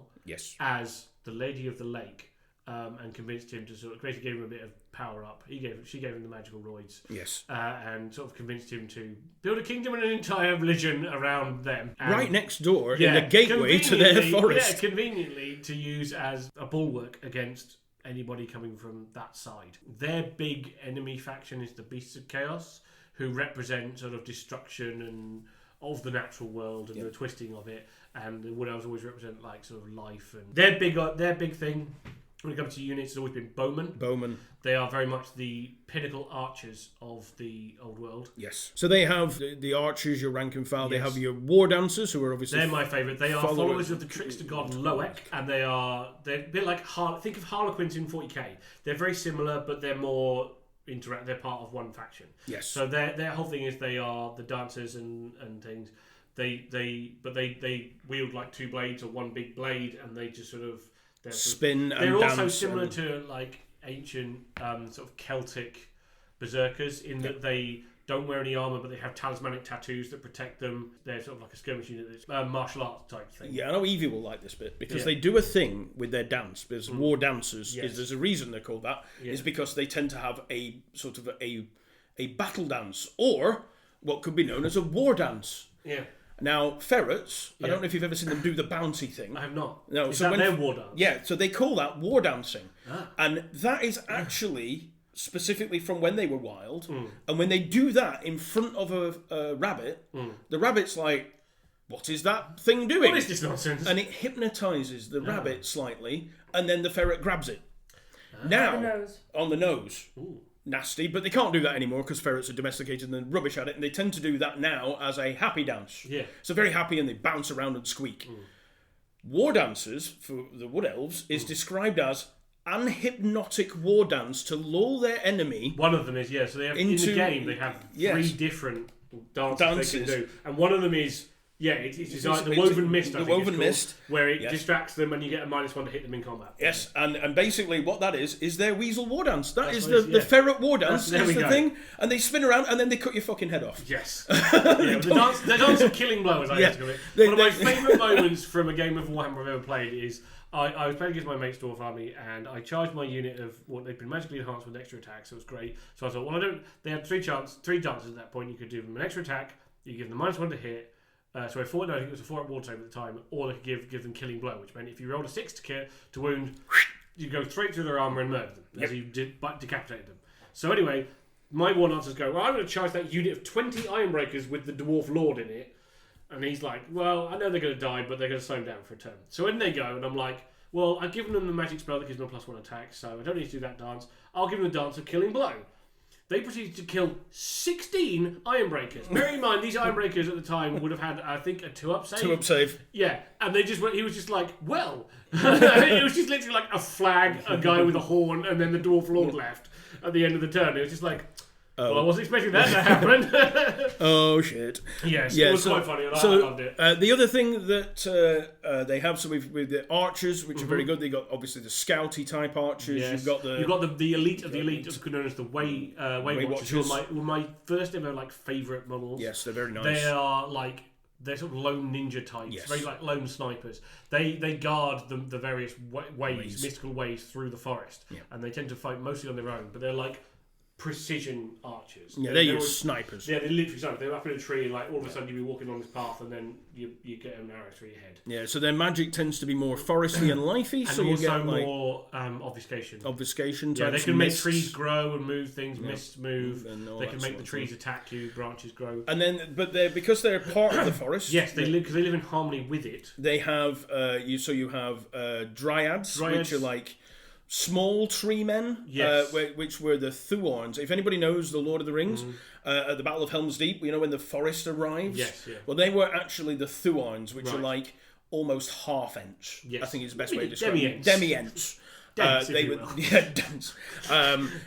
as the Lady of the Lake. And convinced him to sort of basically gave him a bit of power up. She gave him the magical roids. Yes. And sort of convinced him to build a kingdom and an entire religion around them. And right next door in the gateway to their forest. Yeah, conveniently to use as a bulwark against anybody coming from that side. Their big enemy faction is the Beasts of Chaos, who represent sort of destruction and of the natural world and the twisting of it. And the Wood Elves always represent like sort of life. And their big thing. When it comes to units, it's always been bowmen. They are very much the pinnacle archers of the old world. Yes. So they have the archers, your rank and file. They have your war dancers, who are obviously... They're my favourite. They are followers of the trickster god Loek, and they're a bit like... think of Harlequins in 40k. They're very similar, but they're more... They're part of one faction. Yes. So their whole thing is they are the dancers and things. They wield like 2 blades or 1 big blade, and they just sort of... spin and they're dance. Also similar to like ancient sort of Celtic berserkers in that they don't wear any armour, but they have talismanic tattoos that protect them. They're sort of like a skirmish unit that's martial arts type thing. Yeah, I know Evie will like this bit because they do a thing with their dance. Because war dancers there's a reason they're called that. Is because they tend to have a sort of a battle dance or what could be known as a war dance. Yeah. Now, ferrets, I don't know if you've ever seen them do the bouncy thing. I have not. No, is that their war dance? Yeah, so they call that war dancing. And that is actually specifically from when they were wild. And when they do that in front of a rabbit, the rabbit's like, what is that thing doing? What is this nonsense? And it hypnotises the rabbit slightly, and then the ferret grabs it. Now, on the nose. Ooh. Nasty, but they can't do that anymore because ferrets are domesticated and they're rubbish at it, and they tend to do that now as a happy dance. Yeah. So very happy, and they bounce around and squeak. War dancers for the Wood Elves is described as an hypnotic war dance to lull their enemy. One of them is, so they have in the game they have 3 different dances they can do, and one of them is it's like the woven mist. The woven mist, where it distracts them, and you get a -1 to hit them in combat. Yes, and basically what that is their weasel war dance. That's the ferret war dance is the thing, and they spin around and then they cut your fucking head off. Yes, the dance of killing blow, as I like to call it. One of my favourite moments from a game of Warhammer I've ever played is I was playing against my mate's dwarf army, and I charged my unit of what they'd been magically enhanced with extra attacks. So it was great. So I thought, they had 3 dances at that point. You could do them an extra attack. You give them -1 to hit. I think it was a 4 ward save at the time, or they could give them killing blow, which meant if you rolled a 6 to wound, you go straight through their armour and murder them as you decapitated them. So anyway, my war dancers go, I'm going to charge that unit of 20 Ironbreakers with the dwarf lord in it, and he's like, well, I know they're going to die, but they're going to slow them down for a turn. So in they go, and I'm like, well, I've given them the magic spell that gives them a +1 attack, so I don't need to do that dance. I'll give them the dance of killing blow. They proceeded to kill 16 Ironbreakers. Bearing in mind, these Ironbreakers at the time would have had, I think, a 2-up save. 2-up save. Yeah, and he was just like, well. It was just literally like a flag, a guy with a horn, and then the Dwarf Lord left at the end of the turn. It was just like, well, I wasn't expecting that to happen. Oh, shit. Yes, it was quite funny. I loved it. The other thing that they have, with the archers, which are very good, they got obviously the scouty type archers. Yes. You've got the elite of the elite, known as the Way Watchers. Who were my first ever favourite models. Yes, they're very nice. They're sort of lone ninja types, very like lone snipers. They guard the various ways, mystical ways through the forest, and they tend to fight mostly on their own. But they're like precision archers. Yeah, they're your snipers. Yeah, they're literally snipers. They're up in a tree, and like all of a sudden you'll be walking on this path, and then you get an arrow through your head. Yeah, so their magic tends to be more foresty and lifey, and so you get like more obfuscation. Obfuscation. Yeah, they can make trees grow and move things. Mists move. They can make the trees attack you. Branches grow. And then, because they're part of the forest. Yes, they live in harmony with it. They have you have dryads, which are like small tree men, Yes. which were the Thuorns. If anybody knows the Lord of the Rings, at the Battle of Helm's Deep, when the forest arrives? Yes, yeah. Well, they were actually the Thuorns, which are Right. like almost half-inch. Yes. I think is the best way to describe it. Demi-ents. Demi-ents. Dense, if they you were will. dense.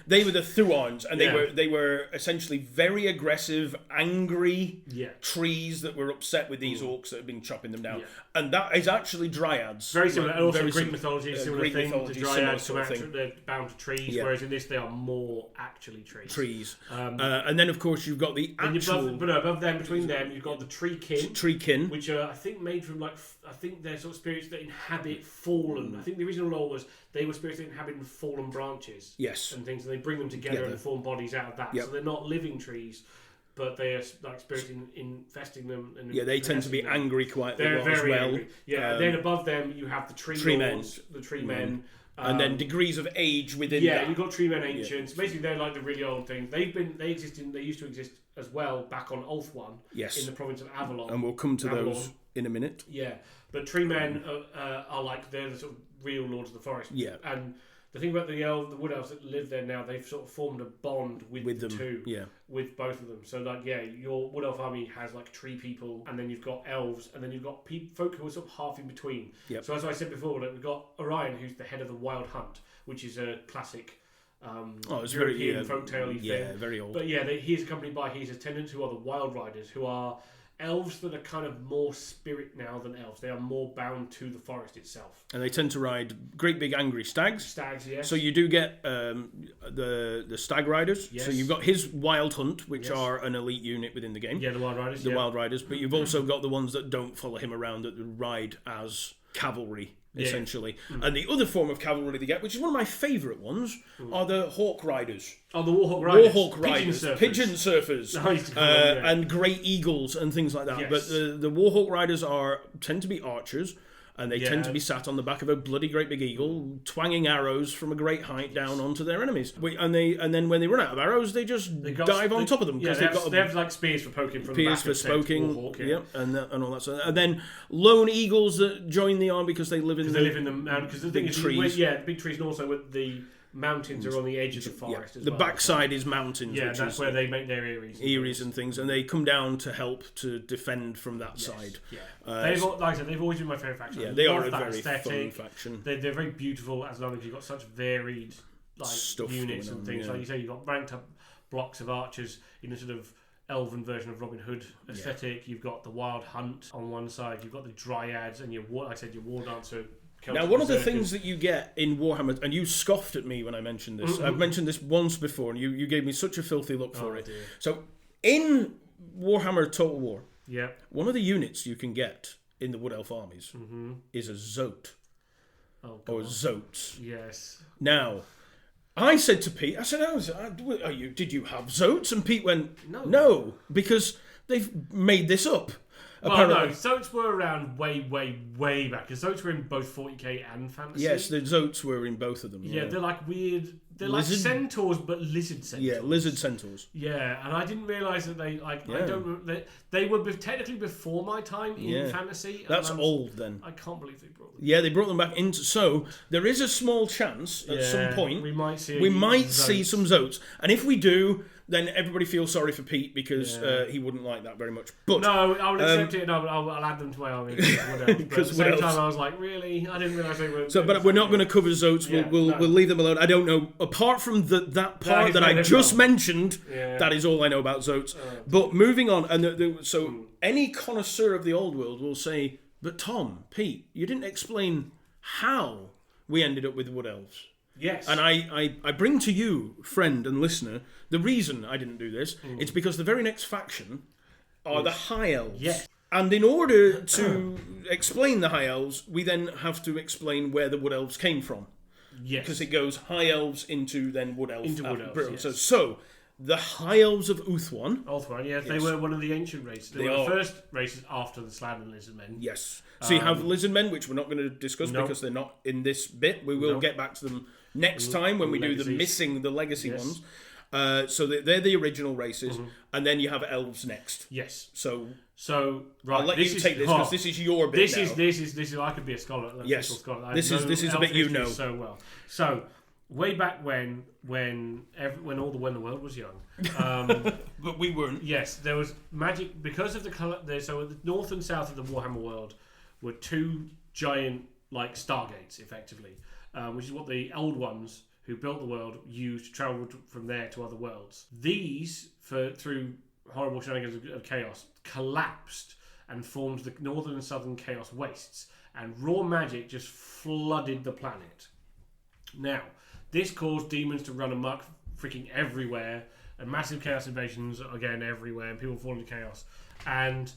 They were the Thuorns, and Yeah. they were essentially very aggressive, angry Yeah. trees that were upset with these orcs that had been chopping them down. Yeah. And that is actually dryads. Very similar. And also Very Greek sim- mythology, similar Greek thing. mythology, The similar dryads sort of come out, thing. they're bound to trees, Yeah. whereas in this they are more actually trees. Trees. Um, And then, of course, you've got the And actual above them, between them, you've got the tree kin, treekin. which are I think made from I think they're sort of spirits that inhabit fallen. I think the original law was they were spirits that inhabit fallen branches. Yes. And things, and they bring them together and form bodies out of that. Yep. So they're not living trees, but they are like spirits infesting them. And Yeah, they tend to be them. angry quite a They're lot as very well. angry. Yeah, and then above them you have the tree men. lords, the tree men. And then degrees of age within Yeah, that. you've got tree men ancients. Basically, they're like the really old things. They used to exist as well back on Ulthuan. Yes. In the province of Avalon. And we'll come to Avalon. those in a minute. Yeah, but tree men are like they're the sort of real lords of the forest. Yeah. And the thing about the wood elves that live there now, they've sort of formed a bond with the them. two. Yeah. With both of them. So like your wood elf army has like tree people, and then you've got elves, and then you've got folk who are sort of half in between. Yep. So as I said before, like, we've got Orion, who's the head of the Wild Hunt, which is a classic It's European very folktale-y thing. Yeah, very old. But yeah, he's accompanied by his attendants, who are the Wild Riders, who are elves that are kind of more spirit now than elves. They are more bound to the forest itself. And they tend to ride great big angry stags. Stags, yes. So you do get the stag riders. Yes. So you've got his Wild Hunt, which Yes. are an elite unit within the game. Yeah, the Wild Riders. The Wild Riders. But you've also got the ones that don't follow him around, that ride as cavalry, essentially. And the other form of cavalry they get, which is one of my favourite ones, are the Hawk Riders. Oh, the Warhawk Riders. Warhawk Riders. Pigeon Surfers. I used to call them, yeah. And Great Eagles and things like that. Yes. But the Warhawk Riders tend to be archers. And they tend to be sat on the back of a bloody great big eagle, twanging arrows from a great height down onto their enemies. And then when they run out of arrows, they just dive on top of them, because they have like spears for poking from the back. spears for spoking, Warhawk, yep, and all that sort of. And then lone eagles that join the army because they live in the mountain. Because the thing is, trees. the big trees, and also with the mountains are on the edge of the forest. As the well. backside is mountains. Yeah, which that's is where they make their eyries and things, and they come down to help to defend from that side. Yeah, like I said, they've always been my favourite faction. Yeah, they are a that very aesthetic. fun faction. They're very beautiful, as long as you've got such varied Stuff units going and on, things. yeah. Like you say, you've got ranked up blocks of archers in a sort of elven version of Robin Hood aesthetic. You've got the Wild Hunt on one side. You've got the dryads, and your war dancer. Now, one of the things that you get in Warhammer, and you scoffed at me when I mentioned this. I've mentioned this once before, and you gave me such a filthy look for it. Dear. So, in Warhammer Total War, Yeah. one of the units you can get in the Wood Elf armies is a Zote, Oh, or God. Zotes. Yes. Now, I said to Pete, I said, did you have Zotes? And Pete went, No. no, because they've made this up. Well, Apparently. no, Zotes were around way back. Because Zotes were in both 40k and fantasy. Yes, the Zotes were in both of them. Yeah, they're like weird. They're Lizard? like centaurs, but lizard centaurs. Yeah, lizard centaurs. Yeah, and I didn't realise that they like. I Yeah. don't. They were technically before my time in fantasy. and That's old then. I can't believe they brought them. Yeah, they brought them back into. So there is a small chance at some point we might see. see some Zotes, and if we do, then everybody feels sorry for Pete because he wouldn't like that very much. But No, I would accept it. No, I'll add them to my army. But at the same what else? time, I was like, really? I didn't realise they were. So, but we're not going to cover Zotes. Yeah, we'll no. leave them alone. I don't know. Apart from that part he's that I very just wrong. mentioned, Yeah. that is all I know about Zotes. But moving on, and so any connoisseur of the old world will say, "But Tom, Pete, you didn't explain how we ended up with Wood Elves." Yes. And I bring to you, friend and listener, the reason I didn't do this. It's because the very next faction are the High Elves. Yes. And in order to explain the High Elves, we then have to explain where the Wood Elves came from. Yes. Because it goes High Elves into then Wood Elves. Into Wood Elves, yes. So, the High Elves of Ulthuan. Ulthuan, yes, they were one of the ancient races. They were are. the first races after the Slab and Lizard Men. Yes. So you have Lizard Men, which we're not going to discuss No. because they're not in this bit. We will get back to them next time when we do the Legacies. missing, the legacy Yes. ones. So they're the original races, and then you have elves next. Yes. So right, I'll let you take this because this is your bit This now. is. I could be a scholar. Yes. Scholar. This is a bit you know so well. So way back when all the world was young. But we weren't. Yes, there was magic because of the colour. So the north and south of the Warhammer world were two giant like stargates, effectively, which is what the old ones who built the world used to travel from there to other worlds. These, through horrible shenanigans of chaos, collapsed and formed the northern and southern chaos wastes, and raw magic just flooded the planet. Now, this caused demons to run amok freaking everywhere, and massive chaos invasions again everywhere, and people fall into chaos. And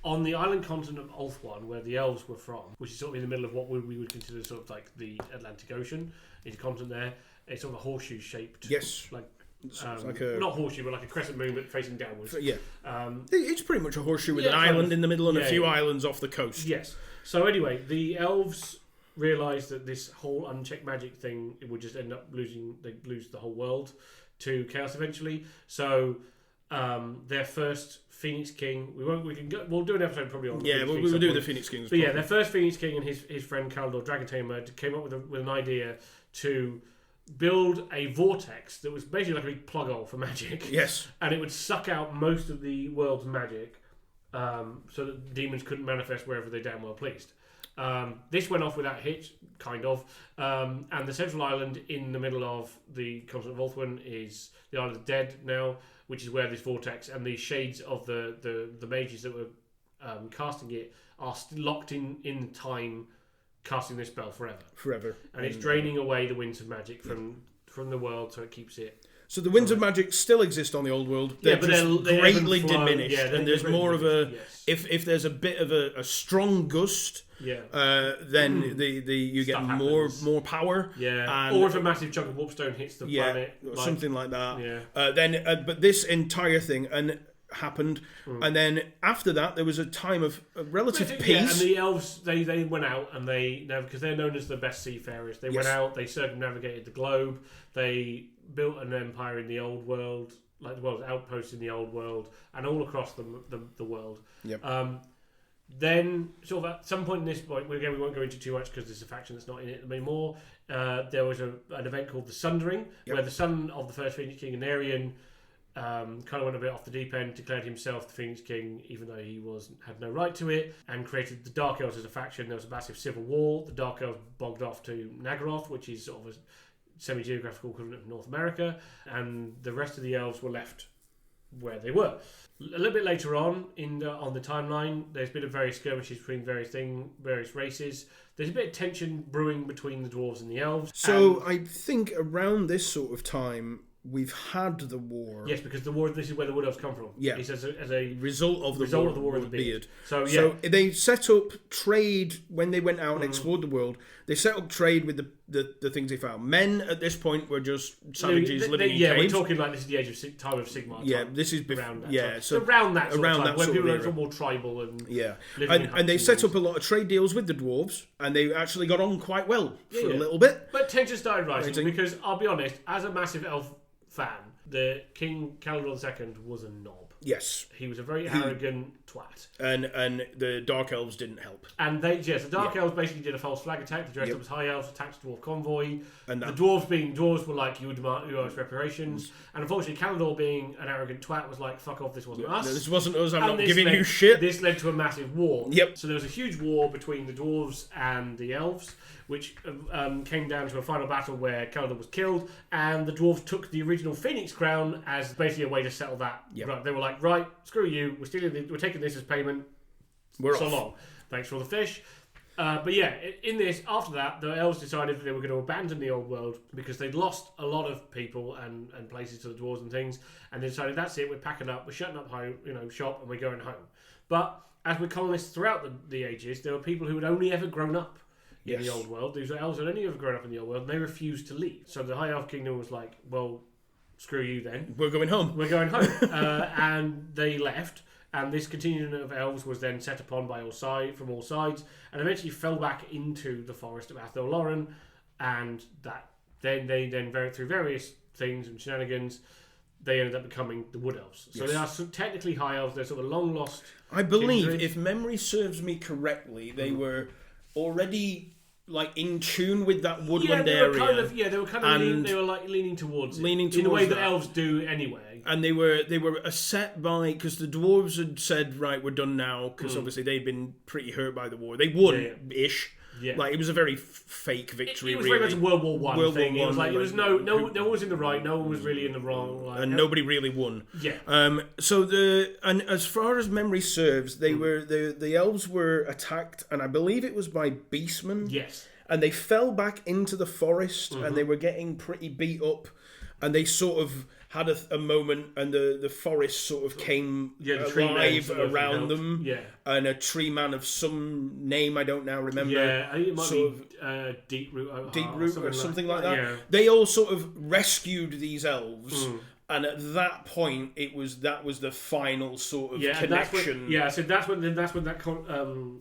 on the island continent of Ulthuan, where the elves were from, which is sort of in the middle of what we would consider sort of like the Atlantic Ocean, is a continent there. It's sort of a horseshoe shaped. Yes. Like a not horseshoe, but like a crescent moon, but facing downwards. Yeah. It's pretty much a horseshoe with an island in the middle and a few islands off the coast. Yes. So anyway, the elves realised that this whole unchecked magic thing, it would just end up they'd lose the whole world to chaos eventually. So their first Phoenix King, we'll do an episode probably on we'll do the Phoenix Kings. But yeah, their first Phoenix King and his friend Kaldor Dragon Tamer came up with an idea to build a vortex that was basically like a big plug hole for magic. Yes. And it would suck out most of the world's magic, so that demons couldn't manifest wherever they damn well pleased. This went off without hitch, kind of. And the central island in the middle of the continent of Ulthuan is the Island of the Dead now, which is where this vortex and the shades of the mages that were casting it are locked in time, casting this spell forever. And it's draining away the winds of magic from the world, so it keeps it. So the winds of magic still exist on the old world. They're greatly diminished, and there's more of a. Yes. If there's a bit of a strong gust, then you get more power. Yeah. Or if a massive chunk of warpstone hits the planet, something like that. Yeah. But this entire thing happened, and then after that there was a time of relative peace. Yeah, and the elves they went out and because they're known as the best seafarers. They went out, they circumnavigated the globe, they built an empire in the old world, like the world's outposts in the old world, and all across the world. Yep. Then, sort of at some point in this point, we won't go into too much because there's a faction that's not in it anymore. There was an event called the Sundering, where the son of the first Phoenix King, Anarion, kind of went a bit off the deep end, declared himself the Phoenix King, even though he had no right to it, and created the Dark Elves as a faction. There was a massive civil war. The Dark Elves bogged off to Nagaroth, which is sort of a semi-geographical equivalent of North America, and the rest of the elves were left where they were. A little bit later on on the timeline, there's been various skirmishes between various races. There's a bit of tension brewing between the dwarves and the elves. So I think around this sort of time, we've had the war. Yes, because this is where the Wood Elves come from. Yeah. It's as a result of the war of the beard. So they set up trade when they went out and explored the world. They set up trade with the things they found. Men at this point were just savages living in caves. Yeah, we're talking like this is the age of time of Sigmar. Yeah, this is around that. Yeah, so around that sort of time, when people are more tribal and and they set up a lot of trade deals with the dwarves, and they actually got on quite well for a little bit. But tension started rising because I'll be honest, as a massive elf fan, the King Caledor II was a knob. Yes. He was a very arrogant twat. And the Dark Elves didn't help. And the Dark Elves basically did a false flag attack. They dressed up as High Elves, attacked the Dwarf convoy. And the dwarves were like, you owe us reparations. And unfortunately, Caledor being an arrogant twat was like, fuck off, this wasn't us. No, this wasn't us, I'm not giving you shit. This led to a massive war. Yep. So there was a huge war between the dwarves and the elves, which came down to a final battle where Caledor was killed, and the dwarves took the original Phoenix crown as basically a way to settle that. Yep. Right, they were like, right, screw you, we're taking this as payment. We're so off. Long. Thanks for all the fish. But yeah, in this, after that, the elves decided that they were going to abandon the old world because they'd lost a lot of people and places to the dwarves and things, and they decided that's it, we're packing up, we're shutting up shop, and we're going home. But as with colonists throughout the ages, there were people who had only ever grown up in the old world. These elves had only ever grown up in the old world, and they refused to leave. So the High Elf Kingdom was like, well, screw you then. We're going home. And they left. And this contingent of elves was then set upon from all sides, and eventually fell back into the forest of Athel Loren, and that then through various things and shenanigans, they ended up becoming the Wood Elves. So they are technically High Elves. They're sort of long lost. I believe, kindred. if memory serves me correctly, they were already like in tune with that woodland they were area. They were kind of they were like leaning towards it. Leaning in the way towards that elves do anyway. And they were set by, because the dwarves had said, right, we're done now, because obviously they'd been pretty hurt by the war. They won ish. Yeah. Like, it was a very fake victory. It was really. very much a World War One thing. It was like, it was no one was in the right, no one was really in the wrong. Like, and nobody really won. Yeah. And as far as memory serves, they were the elves were attacked, and I believe it was by beastmen. Yes. And they fell back into the forest, and they were getting pretty beat up, and they sort of had a moment, and the forest sort of came alive around them. Yeah. And a tree man of some name I don't now remember. Yeah, I think it might be Deep Root or something like that. Yeah. They all sort of rescued these elves. And at that point, that was the final sort of connection. So that's when that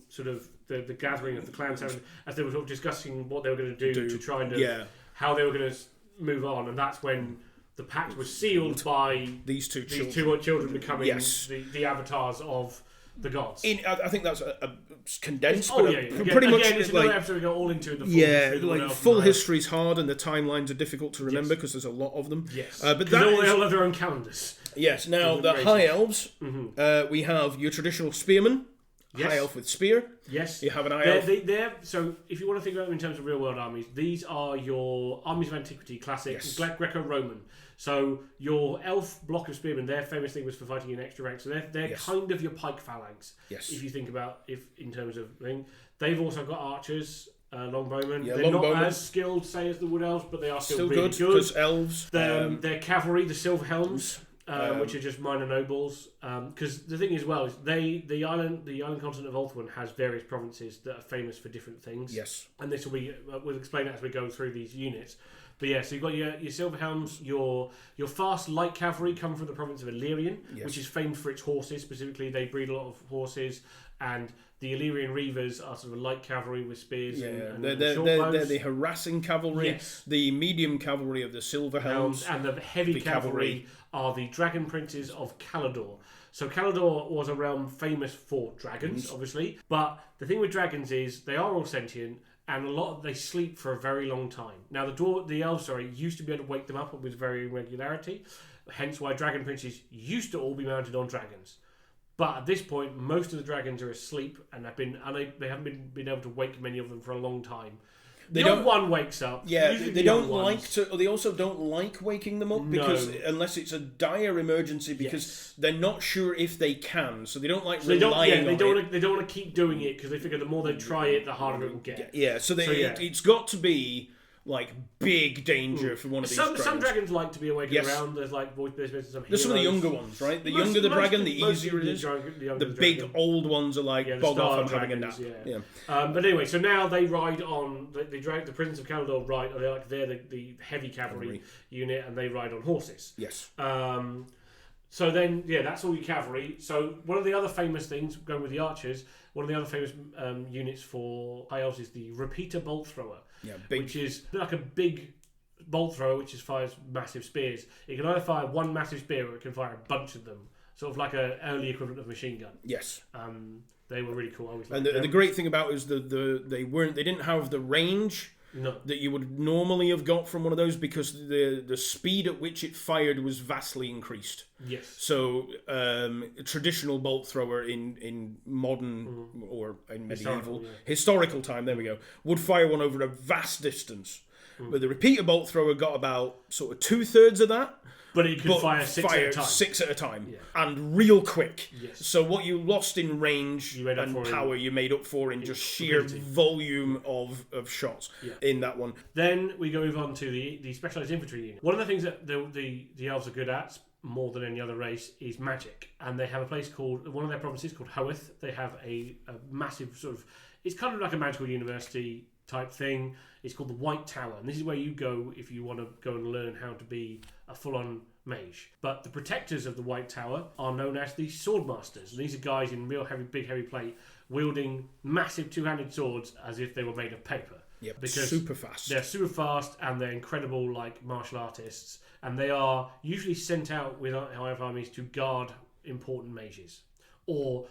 sort of the gathering of the clans happened, as they were sort of discussing what they were going to do to try and how they were going to move on, and that's when the pact was sealed by these two children becoming the avatars of the gods. I think that's a condensed, pretty much. It's another episode we go all into the full history. Full history's hard, and the timelines are difficult to remember because there's a lot of them. Yes, but they all have their own calendars. Yes. Now the High Elves, we have your traditional spearmen. High elf with spear. Yes. You have an high elf. So if you want to think about them in terms of real world armies, these are your armies of antiquity, classic Greco-Roman. So your elf block of spearmen, their famous thing was for fighting in extra ranks. So they're kind of your pike phalanx. Yes. If you think about in terms of thing. They've also got archers, longbowmen. Yeah, they're not as skilled, say, as the Wood Elves, but they are still really good. Because elves. Their cavalry, the Silver Helms. Which are just minor nobles, because the thing is, is the island continent of Ulthuan has various provinces that are famous for different things. Yes, and this we'll explain that as we go through these units. But yeah, so you've got your Silver Helms, your fast light cavalry come from the province of Illyrian, which is famed for its horses. Specifically, they breed a lot of horses, and the Illyrian Reavers are sort of light cavalry with spears. And they're the harassing cavalry. Yes. The medium cavalry of the Silver Helms, and the heavy cavalry are the Dragon Princes of Calador. So Calador was a realm famous for dragons, obviously. But the thing with dragons is they are all sentient, and they sleep for a very long time. Now the elves used to be able to wake them up with very regularity, hence why Dragon Princes used to all be mounted on dragons. But at this point, most of the dragons are asleep, and they haven't been able to wake many of them for a long time. One wakes up. Yeah, they don't like to. They also don't like waking them up because unless it's a dire emergency, because they're not sure if they can, so they don't like relying on it. They don't want to keep doing it because they figure the more they try it, the harder it will get. Yeah, it's got to be like big danger for one of these dragons. Some dragons like to be awakened around. There's like there's some of the younger ones, right? The younger the dragon, the easier it is. The big old ones are like bog off on having a nap. But anyway, so now they ride on the Prince of Calador ride. They're the heavy cavalry unit, and they ride on horses. Yes. So then, that's all your cavalry. So one of the other famous things, going with the archers, one of the other famous units for High Elves is the Repeater Bolt Thrower. Yeah, which is like a big bolt thrower which fires massive spears. It can either fire one massive spear or it can fire a bunch of them. Sort of like an early equivalent of machine gun. Yes. They were really cool. And the great thing about it is they didn't have the range that you would normally have got from one of those, because the speed at which it fired was vastly increased. Yes. So a traditional bolt thrower in modern or in medieval historical time, there we go, would fire one over a vast distance. But the repeater bolt thrower got about sort of 2/3 of that. But it could fire six at a time. And real quick. Yes. So what you lost in range and power, you made up for in just sheer volume of shots in that one. Then we move on to the specialised infantry unit. One of the things that the elves are good at, more than any other race, is magic. And they have a place called, one of their provinces called Hoeth. They have a massive sort of, it's kind of like a magical university type thing. It's called the White Tower, and this is where you go if you want to go and learn how to be a full-on mage. But the protectors of the White Tower are known as the Swordmasters, and these are guys in real heavy plate wielding massive two-handed swords as if they were made of paper. Yep. Because super fast. They're super fast and they're incredible like martial artists, and they are usually sent out with high elf armies to guard important mages, or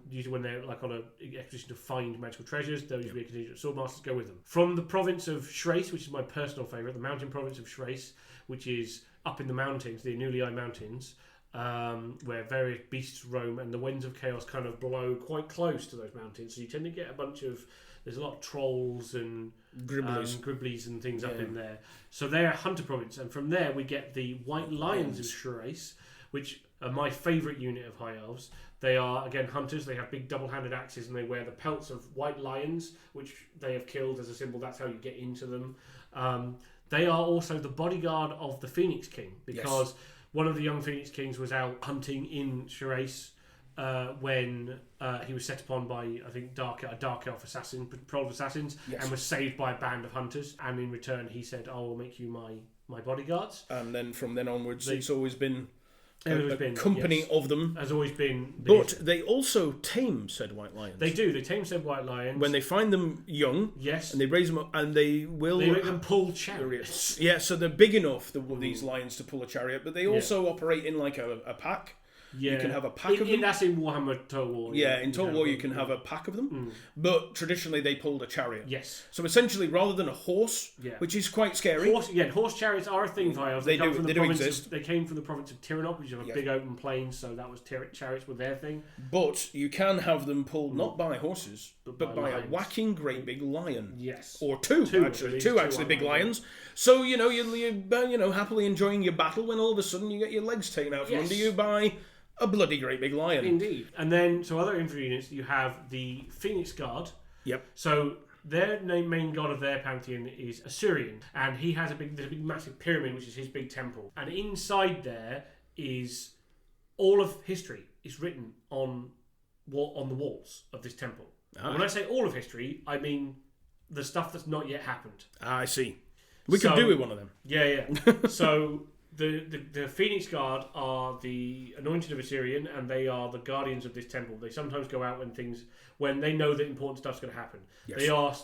usually when they're like on an expedition to find magical treasures, there'll usually be a contingent of swordmasters go with them. From the province of Schrace, which is my personal favourite, the mountain province of Schrace, which is up in the mountains, the Anulii Mountains, where various beasts roam, and the winds of chaos kind of blow quite close to those mountains. So you tend to get a bunch of... There's a lot of trolls and gribblies and things up in there. So they're Hunter province, and from there we get the White Lions of Schrace, which are my favourite unit of High Elves. They are, again, hunters. They have big double-handed axes, and they wear the pelts of white lions, which they have killed as a symbol. That's how you get into them. They are also the bodyguard of the Phoenix King, because one of the young Phoenix Kings was out hunting in Schrace when he was set upon by, I think, a dark elf assassin, patrol of assassins, and was saved by a band of hunters. And in return, he said, "I will make you my bodyguards." And then from then onwards, it's always been... A company of them has always been, but they also tame said white lions. They do. They tame said white lions when they find them young. Yes, and they raise them up, and they make them pull chariots. Yeah, so they're big enough, these lions, to pull a chariot. But they also operate in like a pack. Yeah, you can have a pack of them. That's in Warhammer Total War. Yeah, in Total War you can have a pack of them, but traditionally they pulled a chariot. Yes. So essentially, rather than a horse, which is quite scary. Horse chariots are a thing for High Elves. They do exist. They came from the province of Tyrannoc, which is a big open plain, so that was chariots were their thing. But you can have them pulled not by horses, but by a whacking great big lion. Yes. Or two actually big lions. So you're happily enjoying your battle when all of a sudden you get your legs taken out from under you by a bloody great big lion. Indeed. And then, so other infantry units, you have the Phoenix Guard. Yep. So their main god of their pantheon is Assyrian, and he has there's a big massive pyramid, which is his big temple. And inside there is all of history is written on the walls of this temple. And when I say all of history, I mean the stuff that's not yet happened. I see. We could do with one of them. Yeah. So the Phoenix Guard are the anointed of Assyrian, and they are the guardians of this temple. They sometimes go out when they know that important stuff's going to happen. Yes. They are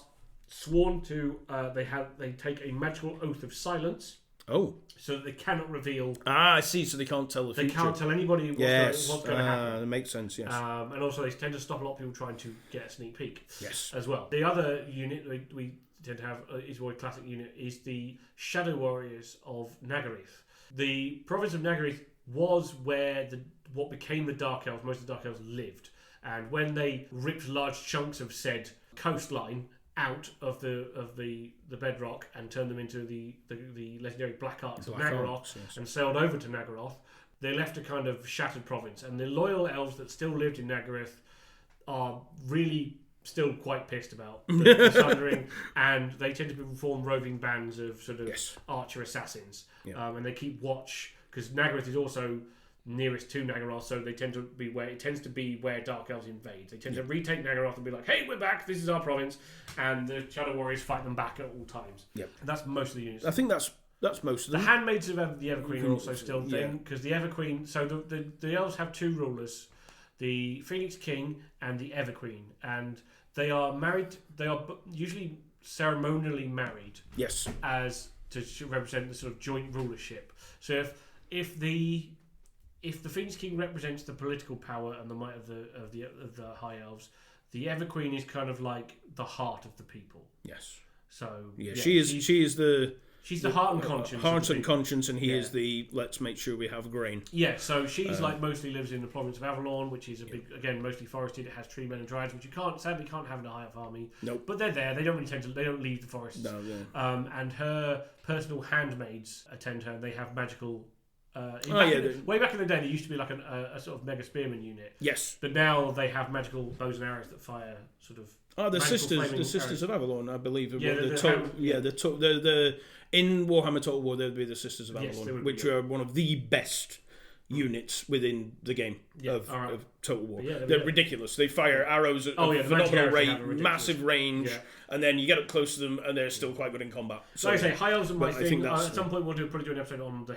sworn to. They take a magical oath of silence. Oh. So that they cannot reveal. I see. So they can't tell the future. They can't tell anybody what's going to happen. That makes sense. Yes. And also they tend to stop a lot of people trying to get a sneak peek. Yes. As well. The other unit we tend to have is a classic unit is the Shadow Warriors of Nagaryth. The province of Nagaryth was where what became the Dark Elves, most of the Dark Elves lived. And when they ripped large chunks of said coastline out of the bedrock and turned them into the legendary Black Arts of Nagaroth and sailed over to Nagaroth, they left a kind of shattered province. And the loyal elves that still lived in Nagaryth are really still quite pissed about the sundering, and they tend to form roving bands of sort of archer assassins, and they keep watch because Nagaryth is also nearest to Nagaroth, so they tend to be where Dark Elves invade. They tend to retake Nagaroth and be like, "Hey, we're back. This is our province," and the Shadow Warriors fight them back at all times. Yep. And that's most of the units. I think that's most of them. The Handmaids of the Everqueen are also still thing because the Everqueen. So the elves have two rulers, the Phoenix King and the Everqueen, and they are married. They are usually ceremonially married. Yes. As to represent the sort of joint rulership. So if the Phoenix King represents the political power and the might of the High Elves, the Everqueen is kind of like the heart of the people. Yes. So she's the heart and conscience. Heart and conscience, and he is the let's make sure we have grain. Yeah, so she's mostly lives in the province of Avalon, which is mostly forested. It has tree men and dryads, which you sadly can't have in a High Elf army. Nope. But they're there. They don't really they don't leave the forests. No, yeah. And her personal handmaids attend her, and they have magical. Way back in the day, there used to be like a sort of mega spearman unit. Yes. But now they have magical bows and arrows that fire sort of. The sisters of Avalon, I believe. Yeah, the in Warhammer Total War, there'd be the Sisters of Avalon, which are one of the best units within the game of Total War. They're ridiculous. They fire arrows at a phenomenal rate, massive range, and then you get up close to them, and they're still quite good in combat. So like I say, High Elves are my thing. At some point, we'll probably do an episode on the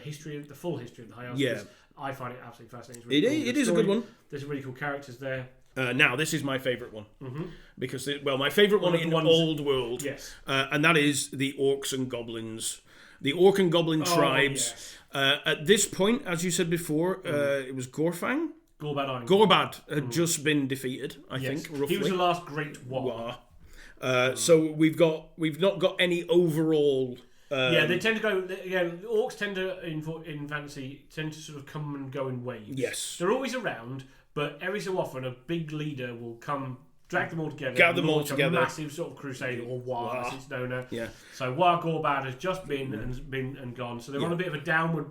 full history of the High Elves. Yeah. I find it absolutely fascinating. It is a good one. There's really cool characters there. Now, this is my favourite one. Because, my favourite one in Old World. Yes. And that is the Orcs and Goblins. The Orc and Goblin tribes. Yes. At this point, as you said before, it was Gorfang? Gorbad had just been defeated, I think, roughly. He was the last great war. So we've not got any overall... they tend to go. Orcs tend to in fantasy tend to sort of come and go in waves. Yes, they're always around, but every so often a big leader will come, drag them all together, gather them all together, a massive sort of crusade or war, as it's known as. Yeah. So War Gorbad has just been and gone. So they're on a bit of a downward.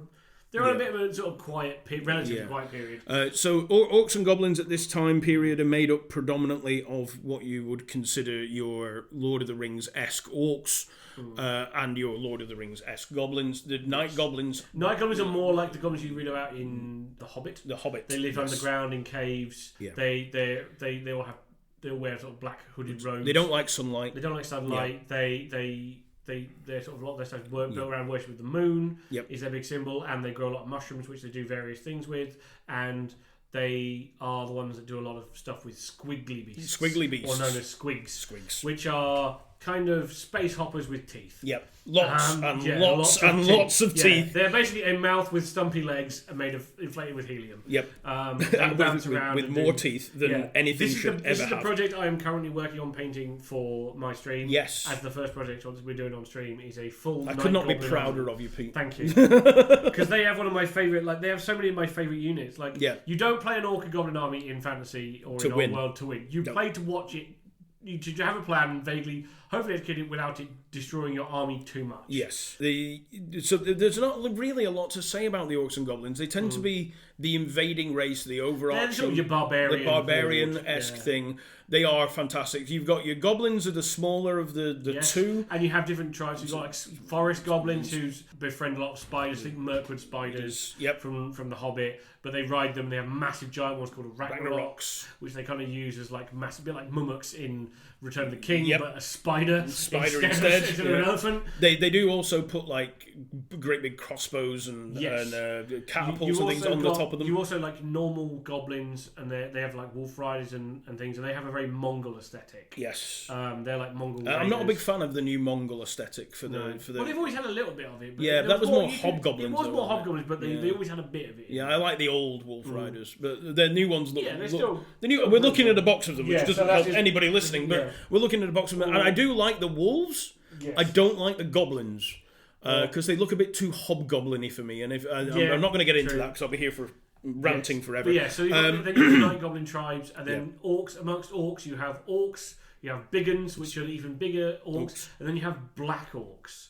They're on a bit of a sort of quiet, relatively quiet period. So Orcs and Goblins at this time period are made up predominantly of what you would consider your Lord of the Rings-esque Orcs. And your Lord of the Rings-esque goblins. The Night Goblins. Night Goblins are more like the goblins you read about in The Hobbit. The Hobbit. They live underground in caves. Yeah. They all wear sort of black hooded robes. They don't like sunlight. Yeah. They're sort of a lot of their stuff built around worship of the moon. Yep. Is their big symbol, and they grow a lot of mushrooms, which they do various things with, and they are the ones that do a lot of stuff with squiggly beasts. Squiggly beasts. Or known as squigs. Squigs. Which are kind of space hoppers with teeth. Yep. Lots of teeth. They're basically a mouth with stumpy legs inflated with helium. Yep. They bounce around with more teeth than anything should ever have. This is the project I am currently working on painting for my stream. Yes. As the first project we're doing on stream is a full. I could not be prouder of you, Pete. Thank you. Because they have one of my favourite. They have so many of my favourite units. You don't play an Orc and Goblin army in fantasy or in Old World to win. You play to watch it. You have a plan and vaguely, hopefully execute it without it destroying your army too much. Yes. So there's not really a lot to say about the Orcs and Goblins. They tend to be the invading race, the overarching... They're sort of your barbarian-esque thing. They are fantastic. You've got your goblins are the smaller of the two. And you have different tribes. You've got forest goblins who befriend a lot of spiders. Think Mirkwood spiders from The Hobbit. But they ride them. They have massive giant ones called Ragnaroks, which they kind of use as like massive, bit like Mumuks in Return of the King, but a spider instead of an elephant. They do also put like great big crossbows and catapults and things on the top of them. You also like normal goblins, and they have like wolf riders and things, and they have a very Mongol aesthetic. Yes, they're like Mongol. I'm not a big fan of the new Mongol aesthetic for the. Well, they've always had a little bit of it. But that was more hobgoblins. It was more hobgoblins, but they always had a bit of it. Yeah, I like the old wolf riders, but the new ones look. Yeah, they're still. We're looking at a box of them, which doesn't help anybody listening. But we're looking at a box of them, and I do like the wolves. Yes. I don't like the goblins because they look a bit too hobgoblin-y for me. And I'm not going to get into that because I'll be here for ranting forever. But so then you have Night Goblin tribes, and then orcs. Amongst orcs, you have big uns, which are even bigger orcs, and then you have black orcs.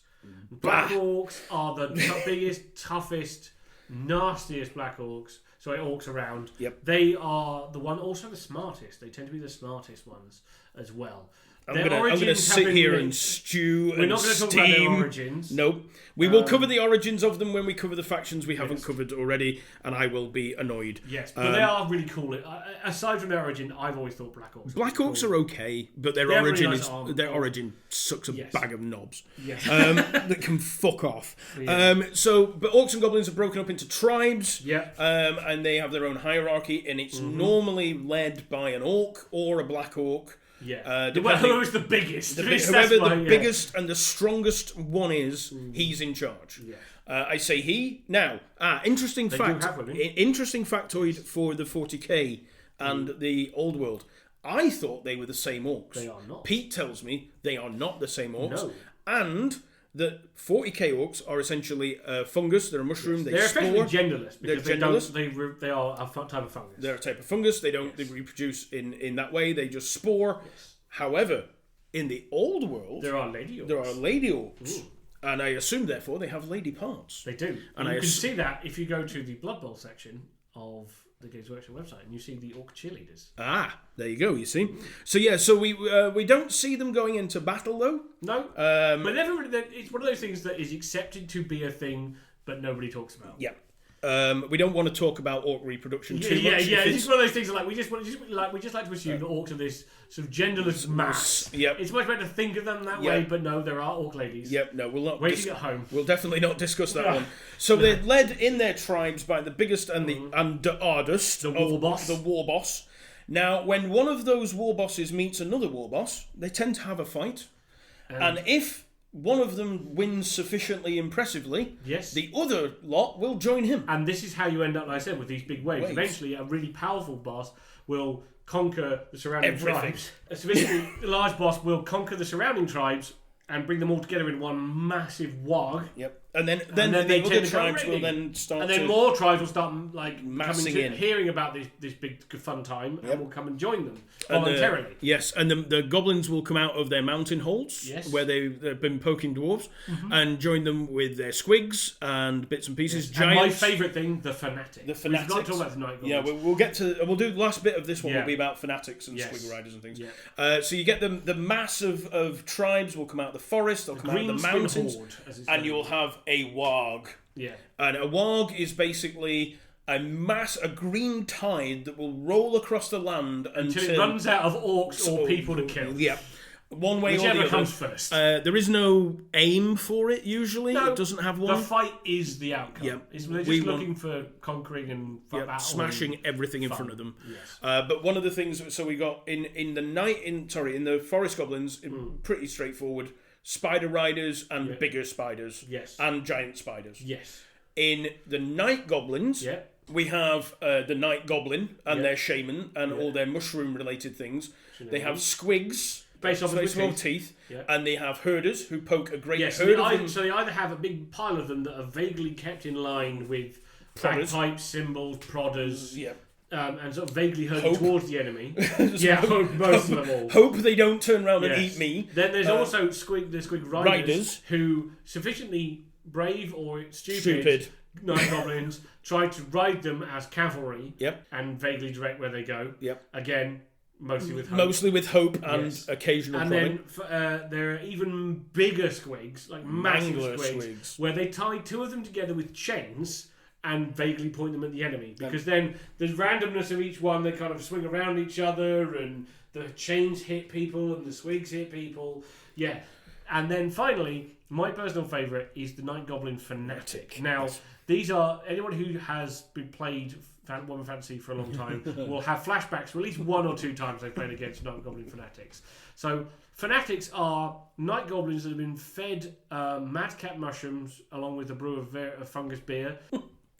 Black orcs are the biggest, toughest, nastiest black orcs. Sorry, orcs around. Yep. They are also the smartest. They tend to be the smartest ones as well. I'm going to sit here and stew and steam. We're not going to talk about their origins. Nope. We will cover the origins of them when we cover the factions we haven't covered already, and I will be annoyed. Yes, but they are really cool. Aside from their origin, I've always thought Black Orcs. Black Orcs are okay, but their origin sucks a bag of knobs. Yes. That can fuck off. Yeah. But Orcs and Goblins are broken up into tribes. Yeah. And they have their own hierarchy, and it's normally led by an orc or a black orc. Yeah. Who's the biggest? Whoever the biggest and the strongest one is, he's in charge. Yeah. I say he. Now, interesting factoid for the 40k and the Old World. I thought they were the same orcs. They are not. Pete tells me they are not the same orcs. No. And that 40k orcs are essentially a fungus. They're a mushroom. Yes. They're spore. effectively genderless because they are a type of fungus. They're a type of fungus. They don't reproduce in that way. They just spore. Yes. However, in the Old World, there are lady orcs. And I assume, therefore, they have lady parts. They do. And you can see that if you go to the Blood Bowl section of the Games Workshop website, and you see the orc cheerleaders. There you go. You see. So we don't see them going into battle though. No. But never. It's one of those things that is accepted to be a thing, but nobody talks about. Yeah. We don't want to talk about orc reproduction too much. Yeah. It's one of those things that, like we just like to assume that orcs are this sort of genderless mass. Yep. It's much better to think of them that way, but no, there are orc ladies. Yep. No, we'll not. Waiting at home. We'll definitely not discuss that one. So they're led in their tribes by the biggest and the hardest, the war boss. The war boss. Now, when one of those war bosses meets another war boss, they tend to have a fight. And if one of them wins sufficiently impressively, Yes. the other lot will join him. And this is how you end up, like I said, with these big waves. Eventually, a really powerful boss will conquer the surrounding tribes. A sufficiently large boss will conquer the surrounding tribes and bring them all together in one massive warg. Yep. And then they the tend other to go tribes will raiding. then start And then to... more tribes will start like massing coming in. hearing about this big fun time and will come and join them And voluntarily. yes, and the goblins will come out of their mountain holes where they've been poking dwarves and join them with their squigs and bits and pieces. And my Giants. favourite thing, the fanatics. The fanatics. We've got to talk about the night goblins. Yeah, we'll get to. We'll do the last bit of this one. Yeah. Will be about fanatics and Yes. squig riders and things. Yeah. So you get the mass of tribes will come out of the forest. They'll come out of the Green mountains, horde, as it's and known. you'll have a warg. Yeah. And a warg is basically a green tide that will roll across the land Until it runs out of orcs or people to kill. Yeah. One way or the Whichever other. comes first. There is no aim for it usually. No, it doesn't have one. The fight is the outcome. Yeah. They're just looking for conquering and battling. Smashing everything in front of them. Yes. But one of the things, so we got in the forest goblins, pretty straightforward. Spider riders and bigger spiders. Yes. And giant spiders. Yes. In the night goblins, we have the night goblin and their shaman and all their mushroom related things. They have squigs. Based off of small teeth, and they have herders who poke a great herd so of them. So they either have a big pile of them that are vaguely kept in line with Prodders. bagpipes, cymbals, prodders, Yeah. And sort of vaguely herded Hope. towards the enemy. Hope most of them all. Hope they don't turn around and Yes. eat me. Then there's also the squig riders who sufficiently brave or stupid night goblins try to ride them as cavalry and vaguely direct where they go. Again, mostly with hope and occasional prodding. Then there are even bigger squigs, like massive squigs, where they tie two of them together with chains and vaguely point them at the enemy. Because then there's randomness of each one. They kind of swing around each other, and the chains hit people and the swigs hit people. Yeah. And then finally, my personal favourite is the Night Goblin Fanatic. Now, these are anyone who has been played Warhammer Fantasy for a long time will have flashbacks for at least one or two times they've played against Night Goblin Fanatics. So, Fanatics are Night Goblins that have been fed madcap mushrooms along with a brew of fungus beer.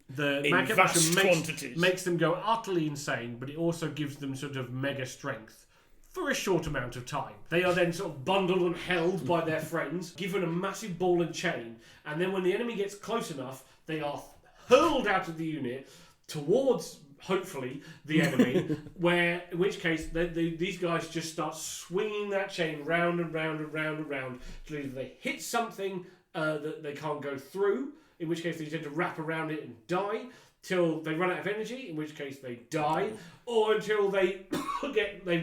The madcap mushroom makes them go utterly insane, but it also gives them sort of mega strength for a short amount of time. They are then sort of bundled and held by their friends, given a massive ball and chain, and then when the enemy gets close enough, they are hurled out of the unit towards, hopefully, the enemy, in which case these guys just start swinging that chain round and round and round and round till either they hit something that they can't go through, in which case they tend to wrap around it and die, till they run out of energy, in which case they die, or until they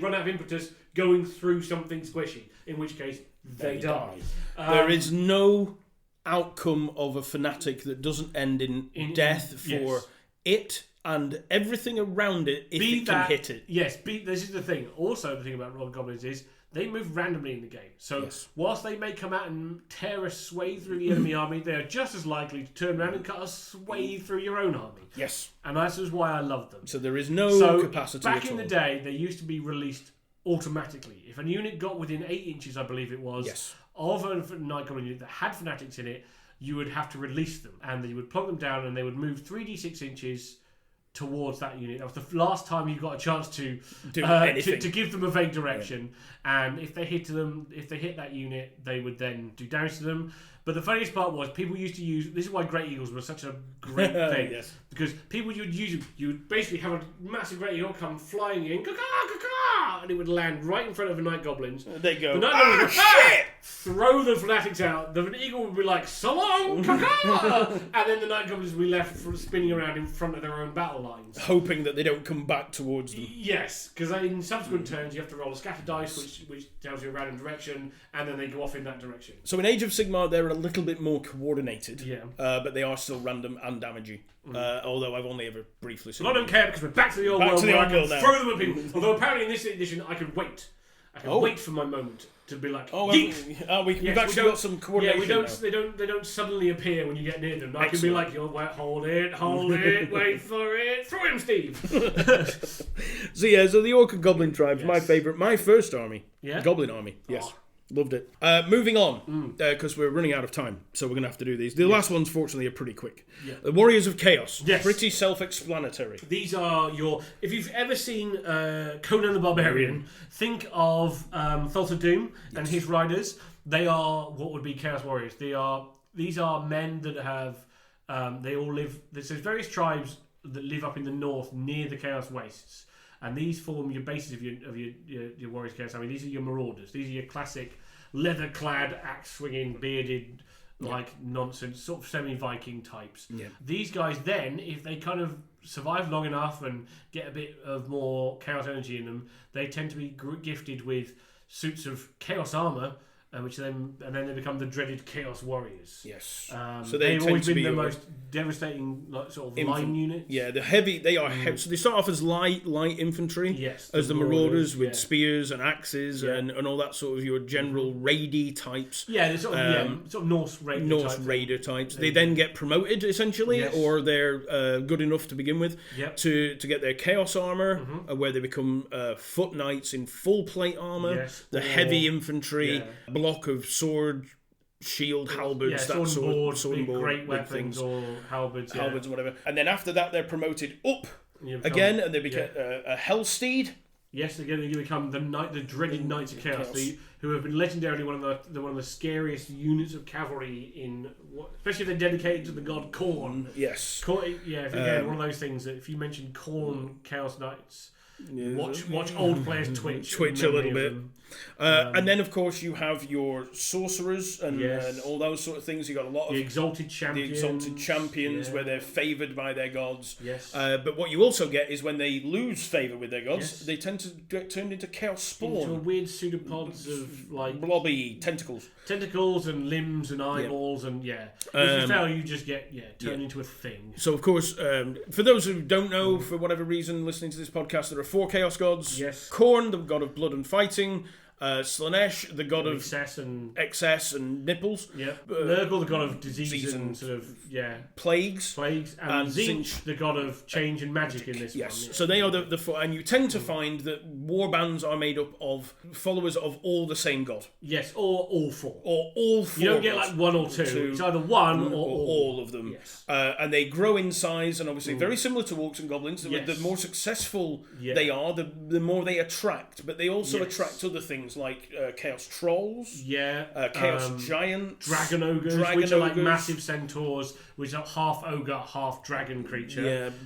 run out of impetus going through something squishy, in which case they die. There is no outcome of a fanatic that doesn't end in death for it and everything around it if it can hit it. Yes, this is the thing. Also, the thing about Rogue Goblins is they move randomly in the game. So, whilst they may come out and tear a swathe through the enemy army, they are just as likely to turn around and cut a swathe through your own army. Yes. And that's just why I love them. So there is no capacity back in the day, they used to be released automatically. If a unit got within 8 inches, I believe it was, of a Night Goblin unit that had fanatics in it, you would have to release them. And you would plonk them down and they would move 3d6 inches towards that unit. That was the last time you got a chance to give them a vague direction. And if they hit that unit, they would then do damage to them. But the funniest part was people used to use. This is why Great Eagles were such a great thing. Because people would use them. You would basically have a massive Great Eagle come flying in, and it would land right in front of the Night Goblins. They go, the Night Goblins would shit! Throw the fanatics out. The Eagle would be like, so long, and then the Night Goblins would be left spinning around in front of their own battle lines, hoping that they don't come back towards them. Yes, because in subsequent turns you have to roll a scatter dice, which tells you a random direction, and then they go off in that direction. So in Age of Sigmar, they're a little bit more coordinated, but they are still random and damagey. Although I've only ever briefly seen them. I don't care because we're back to the old world where I can throw them at people. Although apparently in this edition I can wait. I can wait for my moment to be like, Oh, yeet! we've actually got some coordination. Yeah, they don't suddenly appear when you get near them. I can be like, hold it, wait for it, throw him, Steve. So the Orc and Goblin tribes, my favourite, my first army. Yeah? Goblin army, yes. Oh. Loved it. Moving on, because we're running out of time, so we're going to have to do these. The last ones, fortunately, are pretty quick. Yeah. The Warriors of Chaos. Yes. Pretty self-explanatory. These are if you've ever seen Conan the Barbarian, think of Thulsa Doom and his riders. They are what would be Chaos Warriors. These are men that have, they all live, there's various tribes that live up in the north near the Chaos Wastes. And these form your basis of your Warriors Chaos Army. These are your Marauders. These are your classic leather-clad, axe-swinging, bearded, nonsense, sort of semi-Viking types. Yeah. These guys then, if they kind of survive long enough and get a bit of more Chaos energy in them, they tend to be gifted with suits of Chaos armour, then they become the dreaded Chaos Warriors. Yes. So they've always been the most devastating sort of line unit. Yeah, the heavy. They are heavy. So they start off as light infantry. Yes. As the Marauders with spears and axes and all that sort of your general raidy types. Yeah, they're sort of Norse Raider types. They then get promoted essentially, or they're good enough to begin with to get their Chaos armor, where they become foot knights in full plate armor. Yes. The heavy infantry. Block of sword, shield, halberds, that sword and board, great weapons, or halberds, and whatever. And then after that, they're promoted up again, and they become a Hellsteed. Yes, they're going to become the dreaded Knights of Chaos, who have been legendarily one of the scariest units of cavalry especially if they're dedicated to the god Khorne. Yes. Again, one of those things that if you mention Khorne Chaos Knights. Yeah, watch old players twitch a little bit. And then, of course, you have your sorcerers and all those sort of things. You got a lot of the exalted champions, where they're favoured by their gods. Yes. But what you also get is when they lose favour with their gods, they tend to get turned into Chaos Spawn, into weird pseudopods of blobby tentacles and limbs and eyeballs and which is how you just get turned into a thing. So, of course, for those who don't know, for whatever reason, listening to this podcast, there are 4 Chaos gods. Yes. Khorne, the god of blood and fighting. Slanesh, the god of excess and nipples. Yep. Nurgle, the god of disease and sort of plagues. And Tzeentch, the god of change and magic in this one. Yes. So they are the 4, and you tend to find that war bands are made up of followers of all the same god. Yes, or all 4. Or all 4. You don't get like 1 or 2. It's either one or all of them. Yes. And they grow in size, and obviously very similar to orcs and goblins. Yes. The more successful they are, the more they attract. But they also attract other things like Chaos Trolls, Chaos Giants, Dragon Ogres, which are like massive centaurs, which are half ogre, half dragon creature.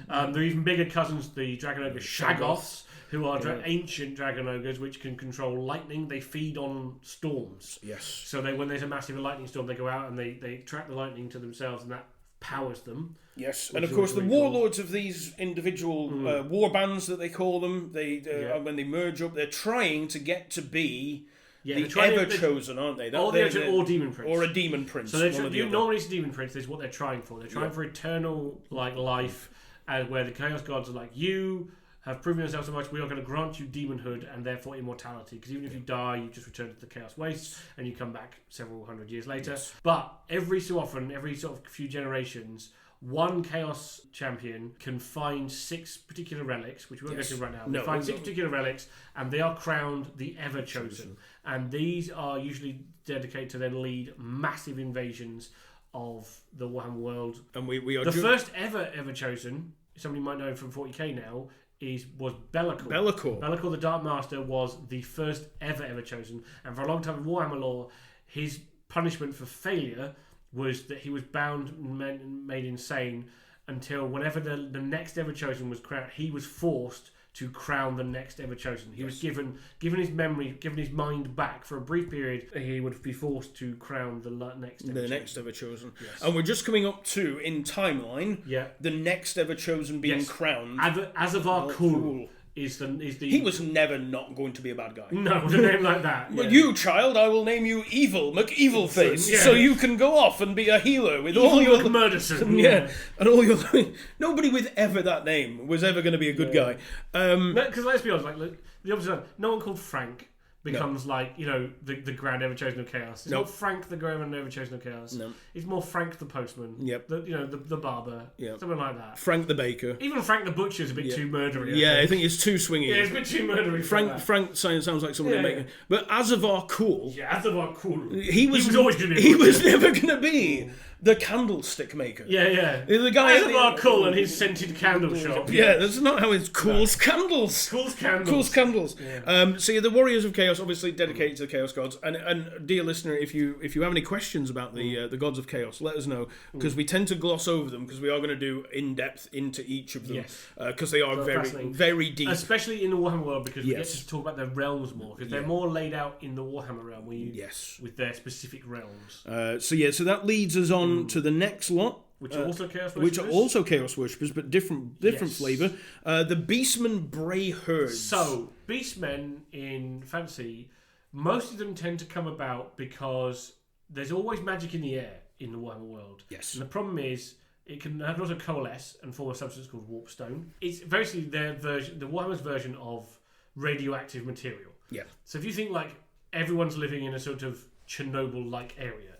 Yeah. They're even bigger cousins, the Dragon Ogre Shaggoths, who are ancient Dragon Ogres, which can control lightning. They feed on storms. Yes. So when there's a massive lightning storm, they go out and they attract the lightning to themselves, and that powers them. Yes, and of course the warlords of these individual war bands that they call them, when they merge up, they're trying to get to be the ever-chosen, aren't they? Or Demon Prince. Or a Demon Prince. So normally it's Demon Prince is what they're trying for. They're trying for eternal life, where the Chaos Gods are like, you have proven yourself so much, we are going to grant you demonhood and therefore immortality. Because even if you die, you just return to the Chaos Wastes and you come back several hundred years later. Yes. But every so often, every sort of few generations, one Chaos champion can find 6 particular relics, which we won't go through right now. They find 6 particular relics, and they are crowned the Ever-Chosen. And these are usually dedicated to then lead massive invasions of the Warhammer world. And we are the first Ever-Chosen, somebody might know from 40k now, was Be'lakor. Be'lakor, the Dark Master, was the first ever chosen, and for a long time in Warhammer lore, his punishment for failure was that he was bound and made insane until whenever the next ever chosen was crowned, he was forced to crown the next ever chosen. He was given his memory, given his mind back for a brief period. He would be forced to crown the next ever chosen. Yes. And we're just coming up to, in timeline, the next ever chosen being crowned. Azavar Kul is the. He was never not going to be a bad guy. No, with a name like that. Well, you, child, I will name you Evil McEvilface, so you can go off and be a healer with Evil all your Murderson. And all your. Nobody with ever that name was ever going to be a good guy. Because let's be honest, the opposite. No one called Frank. becomes like, you know, the Grand Ever Chosen of Chaos. It's not Frank the Grand Ever Chosen of Chaos. No. It's more Frank the Postman. Yep. The barber. Yep. Something like that. Frank the Baker. Even Frank the Butcher is a bit too murdery. I think it's too swingy. Yeah, it's a bit too murdery. Frank sounds like somebody making. But Azavar Cool. Yeah, Azavar Cool. He was always going to be. He was never going to be the candlestick maker. Yeah. The guy Azavar Cool and his scented candle shop. Yeah, that's not how it's Cool's Candles. Cool's Candles. Cool's Candles. Yeah. So the Warriors of Chaos, obviously dedicated to the Chaos Gods. And dear listener, if you have any questions about the Gods of Chaos, let us know, because we tend to gloss over them, because we are going to do in depth into each of them, because they are very deep, especially in the Warhammer world, because we get to talk about their realms more, because they're more laid out in the Warhammer realm with their specific realms. So that leads us on to the next lot. Which are also Chaos Worshippers. Which are also Chaos Worshippers, but different flavour. The Beastmen Bray Herds. So, Beastmen in Fantasy, most of them tend to come about because there's always magic in the air in the Warhammer world. Yes. And the problem is, it can also coalesce and form a substance called warpstone. It's basically the Warhammer's version of radioactive material. Yeah. So if you think like everyone's living in a sort of Chernobyl-like area,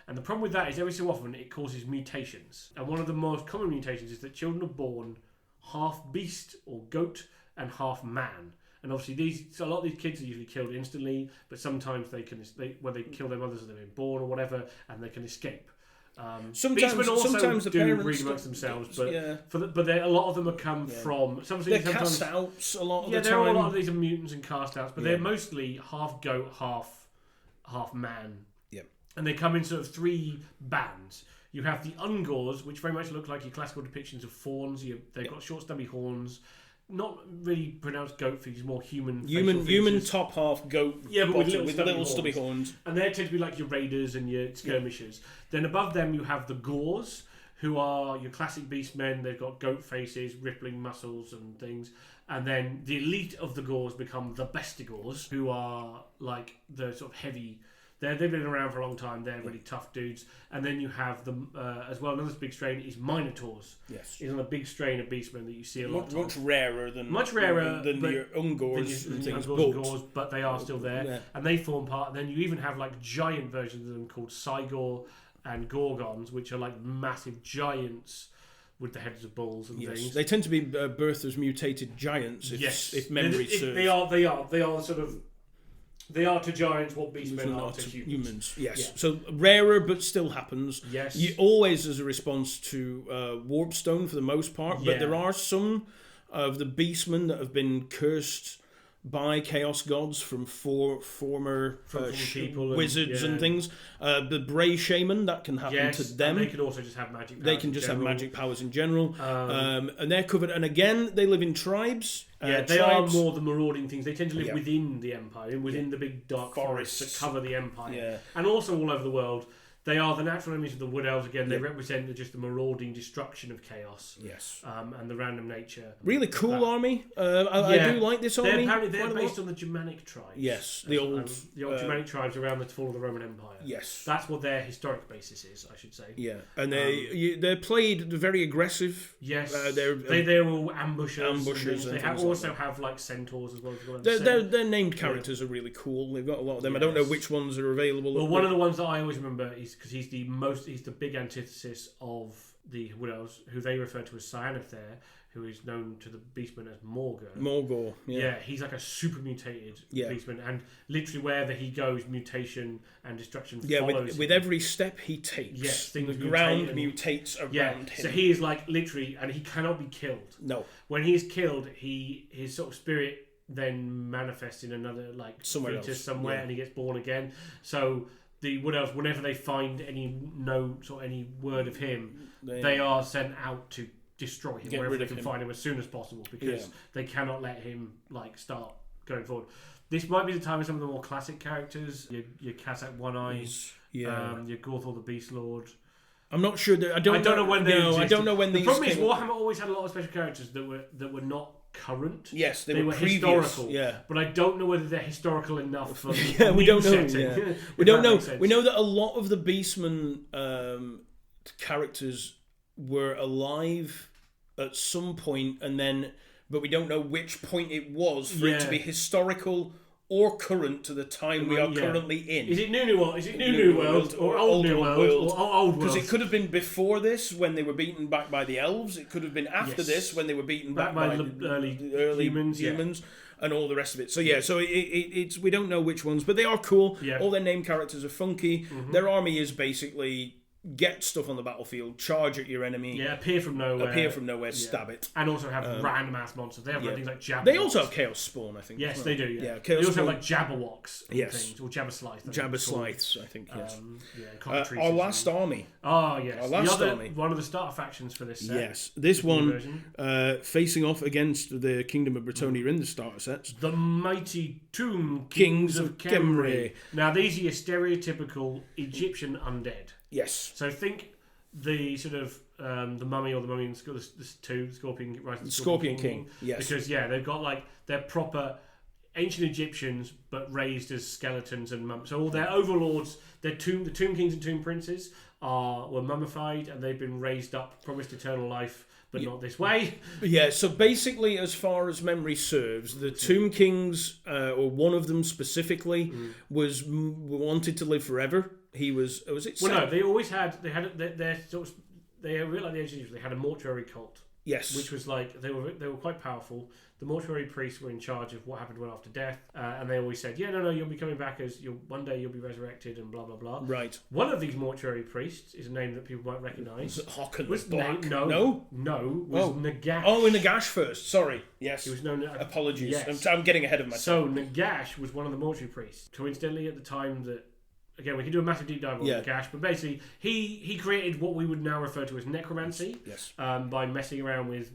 and the problem with that is every so often it causes mutations. And one of the most common mutations is that children are born half beast or goat and half man. And obviously a lot of these kids are usually killed instantly, but sometimes they kill their mothers as they've been born or whatever, and they can escape. Sometimes the do parents breed amongst themselves, but a lot of them have come from. They're cast outs a lot of the time. Yeah, there are a lot of these are mutants and cast outs, but they're mostly half goat, half man. And they come in sort of three bands. You have the Ungors, which very much look like your classical depictions of fawns. They've got short, stubby horns. Not really pronounced goat features, more human top half goat. Yeah, but bottom, with little stubby horns. And they tend to be like your raiders and your skirmishers. Then above them you have the Gors, who are your classic beastmen. They've got goat faces, rippling muscles and things. And then the elite of the Gors become the Bestigors, who are like the sort of heavy. They've been around for a long time. They're really tough dudes. And then you have them as well. Another big strain is Minotaurs. Yes, is on a big strain of beastmen that you see a lot. Much rarer than your Ungors and things. Ungors, but they are still there, and they form part. And then you even have like giant versions of them called Cygor and Gorgons, which are like massive giants with the heads of bulls and things. They tend to be birthed as mutated giants. If memory serves. They are sort of. They are to giants what beastmen are to humans. Yes. Yeah. So rarer, but still happens. Yes. Always as a response to warpstone for the most part. But there are some of the beastmen that have been cursed by chaos gods from former people wizards and things. The Bray Shaman, that can happen to them. And they can also just have magic powers. They can just have magic powers in general. And they're covered. And again, they live in tribes. They are more the marauding things. They tend to live within the empire, within the big dark forests that cover the empire. And also all over the world. They are the natural enemies of the Wood Elves again. They represent just the marauding destruction of chaos. Yes. And the random nature. Really cool army. I do like this army. They're based on the Germanic tribes. Yes, the old Germanic tribes around the fall of the Roman Empire. Yes. That's what their historic basis is, I should say. Yeah, and they're played very aggressive. Yes. They're all ambushers. They also have like centaurs as well. Their named characters are really cool. They've got a lot of them. I don't know which ones are available. Well, one of the ones that I always remember is because he's the big antithesis of the Wood Elves, who they refer to as Cyanothere, who is known to the beastmen as Morgor. He's like a super mutated beastman, and literally wherever he goes, mutation and destruction follows with every step he takes, the ground mutates around him. So he is like literally, and he cannot be killed. No. When he is killed, his sort of spirit then manifests in another fetus somewhere, and he gets born again. So the Wood Elves, whenever they find any notes or any word of him, they are sent out to destroy him wherever they can find him as soon as possible, because they cannot let him start going forward. This might be the time of some of the more classic characters, your Kazakh One Eyes, your Gorthor the Beast Lord. I'm not sure. I don't know when they existed. I don't know when the problem is Warhammer always had a lot of special characters that were not current. Yes, they were historical. Yeah, but I don't know whether they're historical enough for we don't know. Setting. We don't know. We know that a lot of the Beastmen characters were alive at some point, but we don't know which point it was for it to be historical or current to the time we are currently in. Is it New World? Is it New World or Old New World or Old World? Because it could have been before this when they were beaten back by the elves. It could have been after this when they were beaten back by the early humans. And all the rest of it. So it's we don't know which ones, but they are cool. Yeah. All their name characters are funky. Mm-hmm. Their army is basically get stuff on the battlefield, charge at your enemy. Yeah, appear from nowhere, stab it. And also have random ass monsters. They have things like Jabberwocks. They also have Chaos Spawn, I think. Yes, they do. Yeah, Chaos they also Spawn. have like Jabberwocks. Things, or Jabberslythes. Jabberslythes, I think. Yes. Cockatrices. Our last army. Oh yes, Our last army. One of the starter factions for this set. Yes, this one facing off against the Kingdom of Bretonnia in the starter sets. The mighty Tomb Kings of Khemri. Now these are your stereotypical Egyptian undead. Yes. So think the sort of the mummy or the mummy and the Scorpion Rising the Scorpion King. Yes. Because they've got like they're proper ancient Egyptians but raised as skeletons and mummies. So all their overlords, the Tomb Kings and Tomb Princes were mummified and they've been raised up, promised eternal life, but not this way. Yeah, so basically, as far as memory serves, the Tomb Kings, or one of them specifically, wanted to live forever. He was it? Well, no, they always had. They had their sort of. They were like the ancient Egyptians. They had a mortuary cult. Yes, which was like they were quite powerful. The mortuary priests were in charge of what happened after death, and they always said, no, you'll be coming back as one day you'll be resurrected and blah blah blah. Right. One of these mortuary priests is a name that people might recognise. Was it Hocken the Black? No. Was Nagash. Oh, Nagash first. Sorry. Yes. He was known. Apologies. Yes. I'm getting ahead of myself. So Nagash was one of the mortuary priests. Coincidentally, at the time that. Again, we can do a massive deep dive on Nagash, but basically, he created what we would now refer to as necromancy. Yes. By messing around with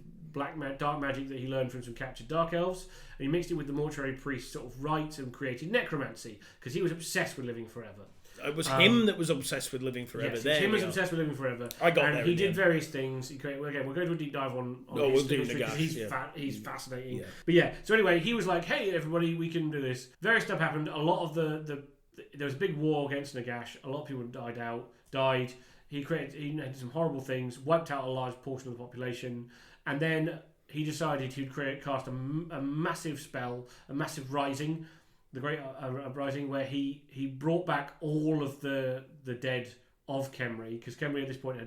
dark magic that he learned from some captured dark elves, and he mixed it with the mortuary priest sort of rites and created necromancy because he was obsessed with living forever. It was him that was obsessed with living forever. Yes, him was obsessed with living forever. I got and there. he did various things. He created. Again, we'll go to a deep dive on we'll his do history Nagash. He's fascinating. Yeah. But so anyway, he was like, "Hey, everybody, we can do this." Various stuff happened. A lot of there was a big war against Nagash. A lot of people died. He did some horrible things, wiped out a large portion of the population, and then he decided he'd cast a massive spell, a massive rising, the Great Uprising, where he brought back all of the dead of Khemri, because Khemri at this point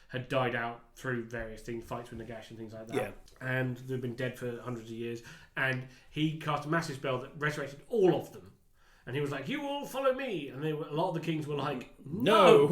had died out through various things, fights with Nagash and things like that. Yeah. And they've been dead for hundreds of years. And he cast a massive spell that resurrected all of them. And he was like, "You all follow me." And a lot of the kings were like, "No."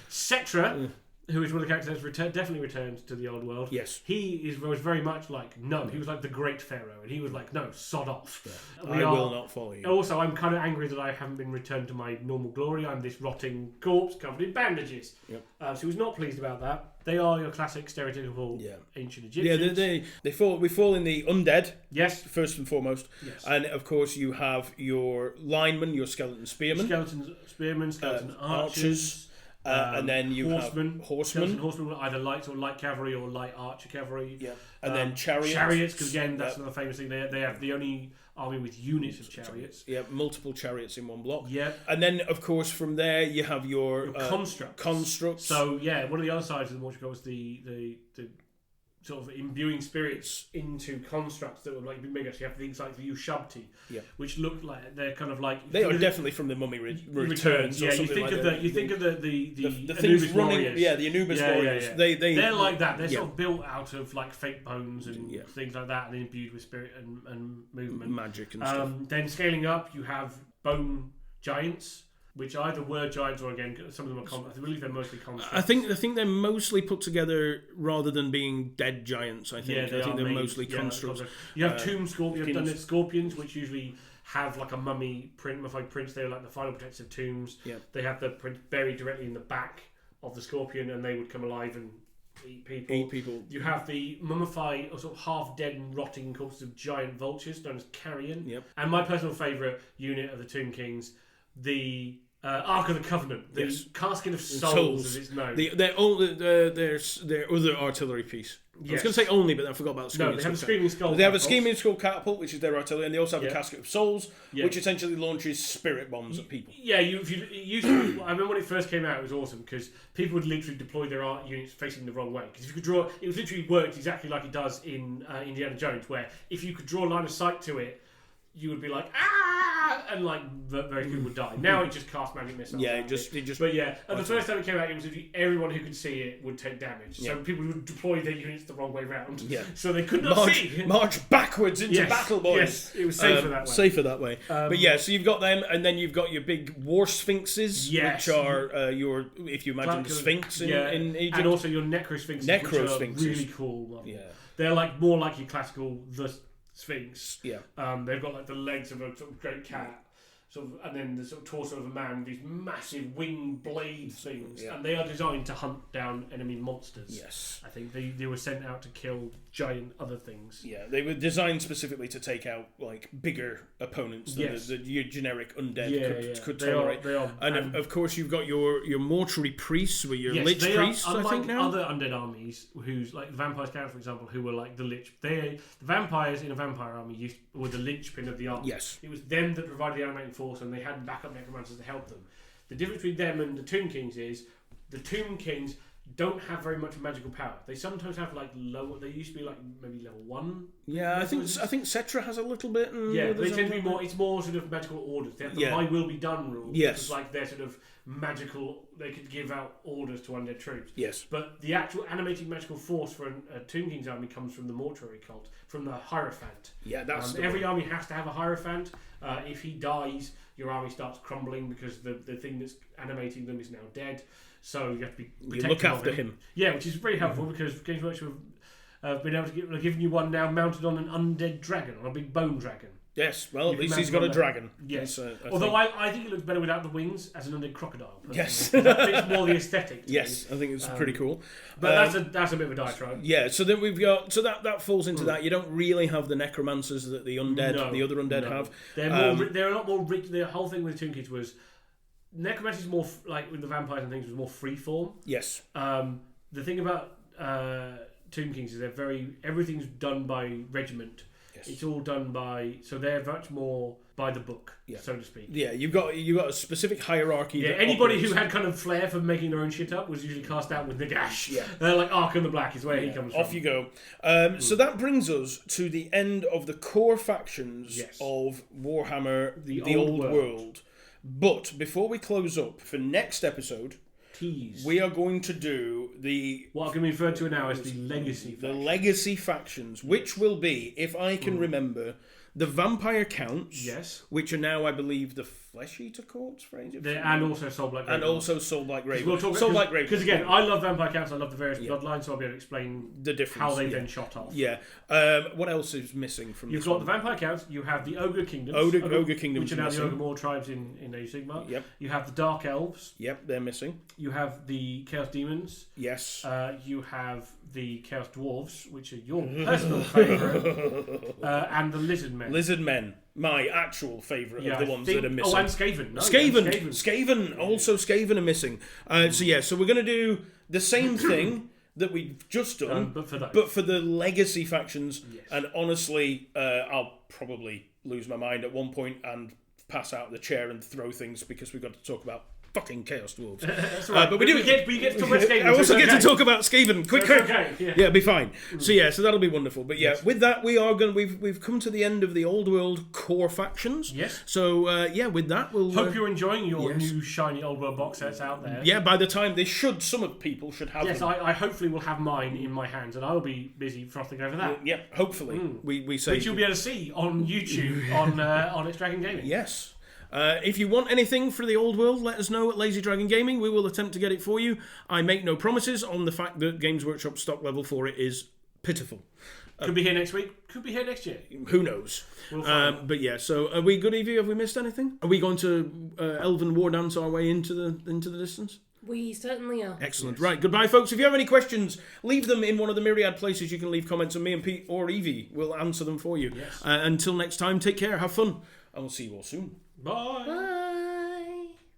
Cetra, who is one of the characters that's definitely returned to the old world. Yes. He was very much like, no. He was like the great pharaoh. And he was like, no, sod off. Yeah. I will not follow you. Also, I'm kind of angry that I haven't been returned to my normal glory. I'm this rotting corpse covered in bandages. Yep. So he was not pleased about that. They are your classic stereotypical ancient Egyptians. Yeah, we fall in the undead. Yes. First and foremost. Yes. And of course you have your linemen, your skeleton spearmen. Skeleton archers. And then you horsemen. have horsemen. Horsemen were either light cavalry or light archer cavalry. Yeah. And then chariots. Chariots, because again, that's another famous thing. They have the only army with units of chariots. Yeah, multiple chariots in one block. Yeah. And then, of course, from there you have your constructs. So, one of the other sides of the mortuary was the sort of imbuing spirits into constructs that were like bigger. So you have things like the Ushabti, which look like they're kind of like they are definitely from the Mummy Returns. Yeah, you think of the things Anubis running. warriors. Yeah, the Anubis warriors. Yeah. They're like that. They're sort of built out of like fake bones and things like that, and imbued with spirit and movement, magic and stuff. Then scaling up, you have bone giants, which either were giants or again some of them are. I believe they're mostly constructs. I think they're mostly put together rather than being dead giants. I think they're mostly constructs. You have tomb scorpions, scorpions, which usually have like a mummified prince. They're like the final protectors of tombs. Yeah. They have the prince buried directly in the back of the scorpion, and they would come alive and eat people. You have the mummified or sort of half dead and rotting corpses of giant vultures known as carrion. Yep. And my personal favourite unit of the Tomb Kings, the Ark of the Covenant, the Casket of Souls, as it's known. Their other artillery piece. I was going to say only, but I forgot about the Screaming Skull. They have a Screaming Skull. They have a Screaming Skull catapult, which is their artillery, and they also have the Casket of Souls, Yeah. which essentially launches spirit bombs at people. Yeah, I remember when it first came out, it was awesome because people would literally deploy their art units facing the wrong way. Because if you could draw, it was literally worked exactly like it does in Indiana Jones, where if you could draw a line of sight to it, you would be like, ah! that, and like very few would die. Now it just casts magic missiles. Yeah, it just. But yeah, and the first time it came out, it was everyone who could see it would take damage. So people would deploy their units the wrong way round. Yeah. So they could not see. March backwards into battle, boys. Yes, it was safer that way. Safer that way. But yeah, so you've got them, and then you've got your big war sphinxes, which are your, if you imagine the sphinx in Egypt, and also your necrosphinxes, which are really cool model. Yeah. They're like more like your classical the Sphinx. Yeah. They've got like the legs of a sort of great cat, and then the sort of torso of a man with these massive winged blade things, and they are designed to hunt down enemy monsters. Yes. I think they were sent out to kill giant other things. Yeah, they were designed specifically to take out like bigger opponents that your generic undead could tolerate. They are, and of course you've got your mortuary priests, with your lich priests. Are, I think now other undead armies, who's like the vampires count, for example, who were like the lich. The vampires in a vampire army were the linchpin of the army. Yes. It was them that provided the animating force, and they had backup necromancers to help them. The difference between them and the Tomb Kings is the Tomb Kings don't have very much magical power. They sometimes have like lower. They used to be like maybe level 1. Yeah, I think Cetra has a little bit. And they tend to be more. It's more sort of magical orders. They have the "My will be done" rule. Yes, it's like they're sort of magical. They could give out orders to undead troops. Yes, but the actual animating magical force for a Tomb King's army comes from the mortuary cult, from the Hierophant. Yeah, that's every army has to have a Hierophant. If he dies, your army starts crumbling because the thing that's animating them is now dead. So you have to be protective. You look after him. Yeah, which is very helpful because Games Workshop have been able to give you one now mounted on an undead dragon, on a big bone dragon. Yes, well, at least he's got a dragon. Yes. Although I think it looks better without the wings as an undead crocodile. Personally. Yes. It's more the aesthetic. Yes, I think it's pretty cool. But that's a bit of a diatribe. Yeah, so then we've got... So that falls into that. You don't really have the necromancers that the other undead have. They're a lot more rich. The whole thing with Tomb Kings was... Necromancy is more like with the vampires and things was more freeform. Yes. The thing about Tomb Kings is everything's done by regiment. Yes. It's all done so they're much more by the book, so to speak. Yeah, you've got a specific hierarchy. Yeah, anybody who had kind of flair for making their own shit up was usually cast out with Nagash. Yeah, they're like Arkham the Black is where he comes from. Off you go. So that brings us to the end of the core factions of Warhammer: The Old World. But before we close up, for next episode, we are going to do what can be referred to now as the legacy factions. The legacy factions, which will be, if I can remember, the vampire counts, which are now, I believe, the flesh eater courts for Age of Sigmar. And also Soulblight Grave. And also Soulblight Grave. Soulblight Grave. Because again, I love vampire counts, I love the various bloodlines, so I'll be able to explain the difference, how they then shot off. Yeah. What else is missing from You've got the vampire counts, you have the ogre kingdoms. Ogre kingdoms, which are now the Ogre tribes in Age of Sigmar. Yep. You have the dark elves. Yep, they're missing. You have the chaos demons. Yes. You have the chaos dwarves, which are your personal favourite. And the lizard men. Lizard men. My actual favourite of the ones that are missing. Oh, and Skaven. Skaven. Also Skaven are missing. So we're going to do the same thing that we've just done, but for the legacy factions. Yes. And honestly, I'll probably lose my mind at one point and pass out the chair and throw things because we've got to talk about fucking Chaos Dwarves. That's right. But you get to talk about Skaven. I also get to talk about Skaven. Quick. Okay. Yeah, it'll be fine. So that'll be wonderful. But with that, we've come to the end of the Old World core factions. Yes. So with that, we'll hope you're enjoying your new shiny Old World box sets out there. Yeah. By the time some people should have. Yes, them. I hopefully will have mine in my hands, and I'll be busy frothing over that. Hopefully. We say which you'll be able to see on YouTube on It's Dragon Gaming. Yes. If you want anything for the Old World, let us know at Lazy Dragon Gaming. We will attempt to get it for you. I make no promises on the fact that Games Workshop stock level for it is pitiful. Could be here next week. Could be here next year. Who knows? We'll find but yeah, so are we good, Evie? Have we missed anything? Are we going to Elven War Dance our way into the distance? We certainly are. Excellent. Yes. Right, goodbye, folks. If you have any questions, leave them in one of the myriad places you can leave comments, and me and Pete or Evie will answer them for you. Yes. Until next time, take care, have fun, and we'll see you all soon. Bye. Bye.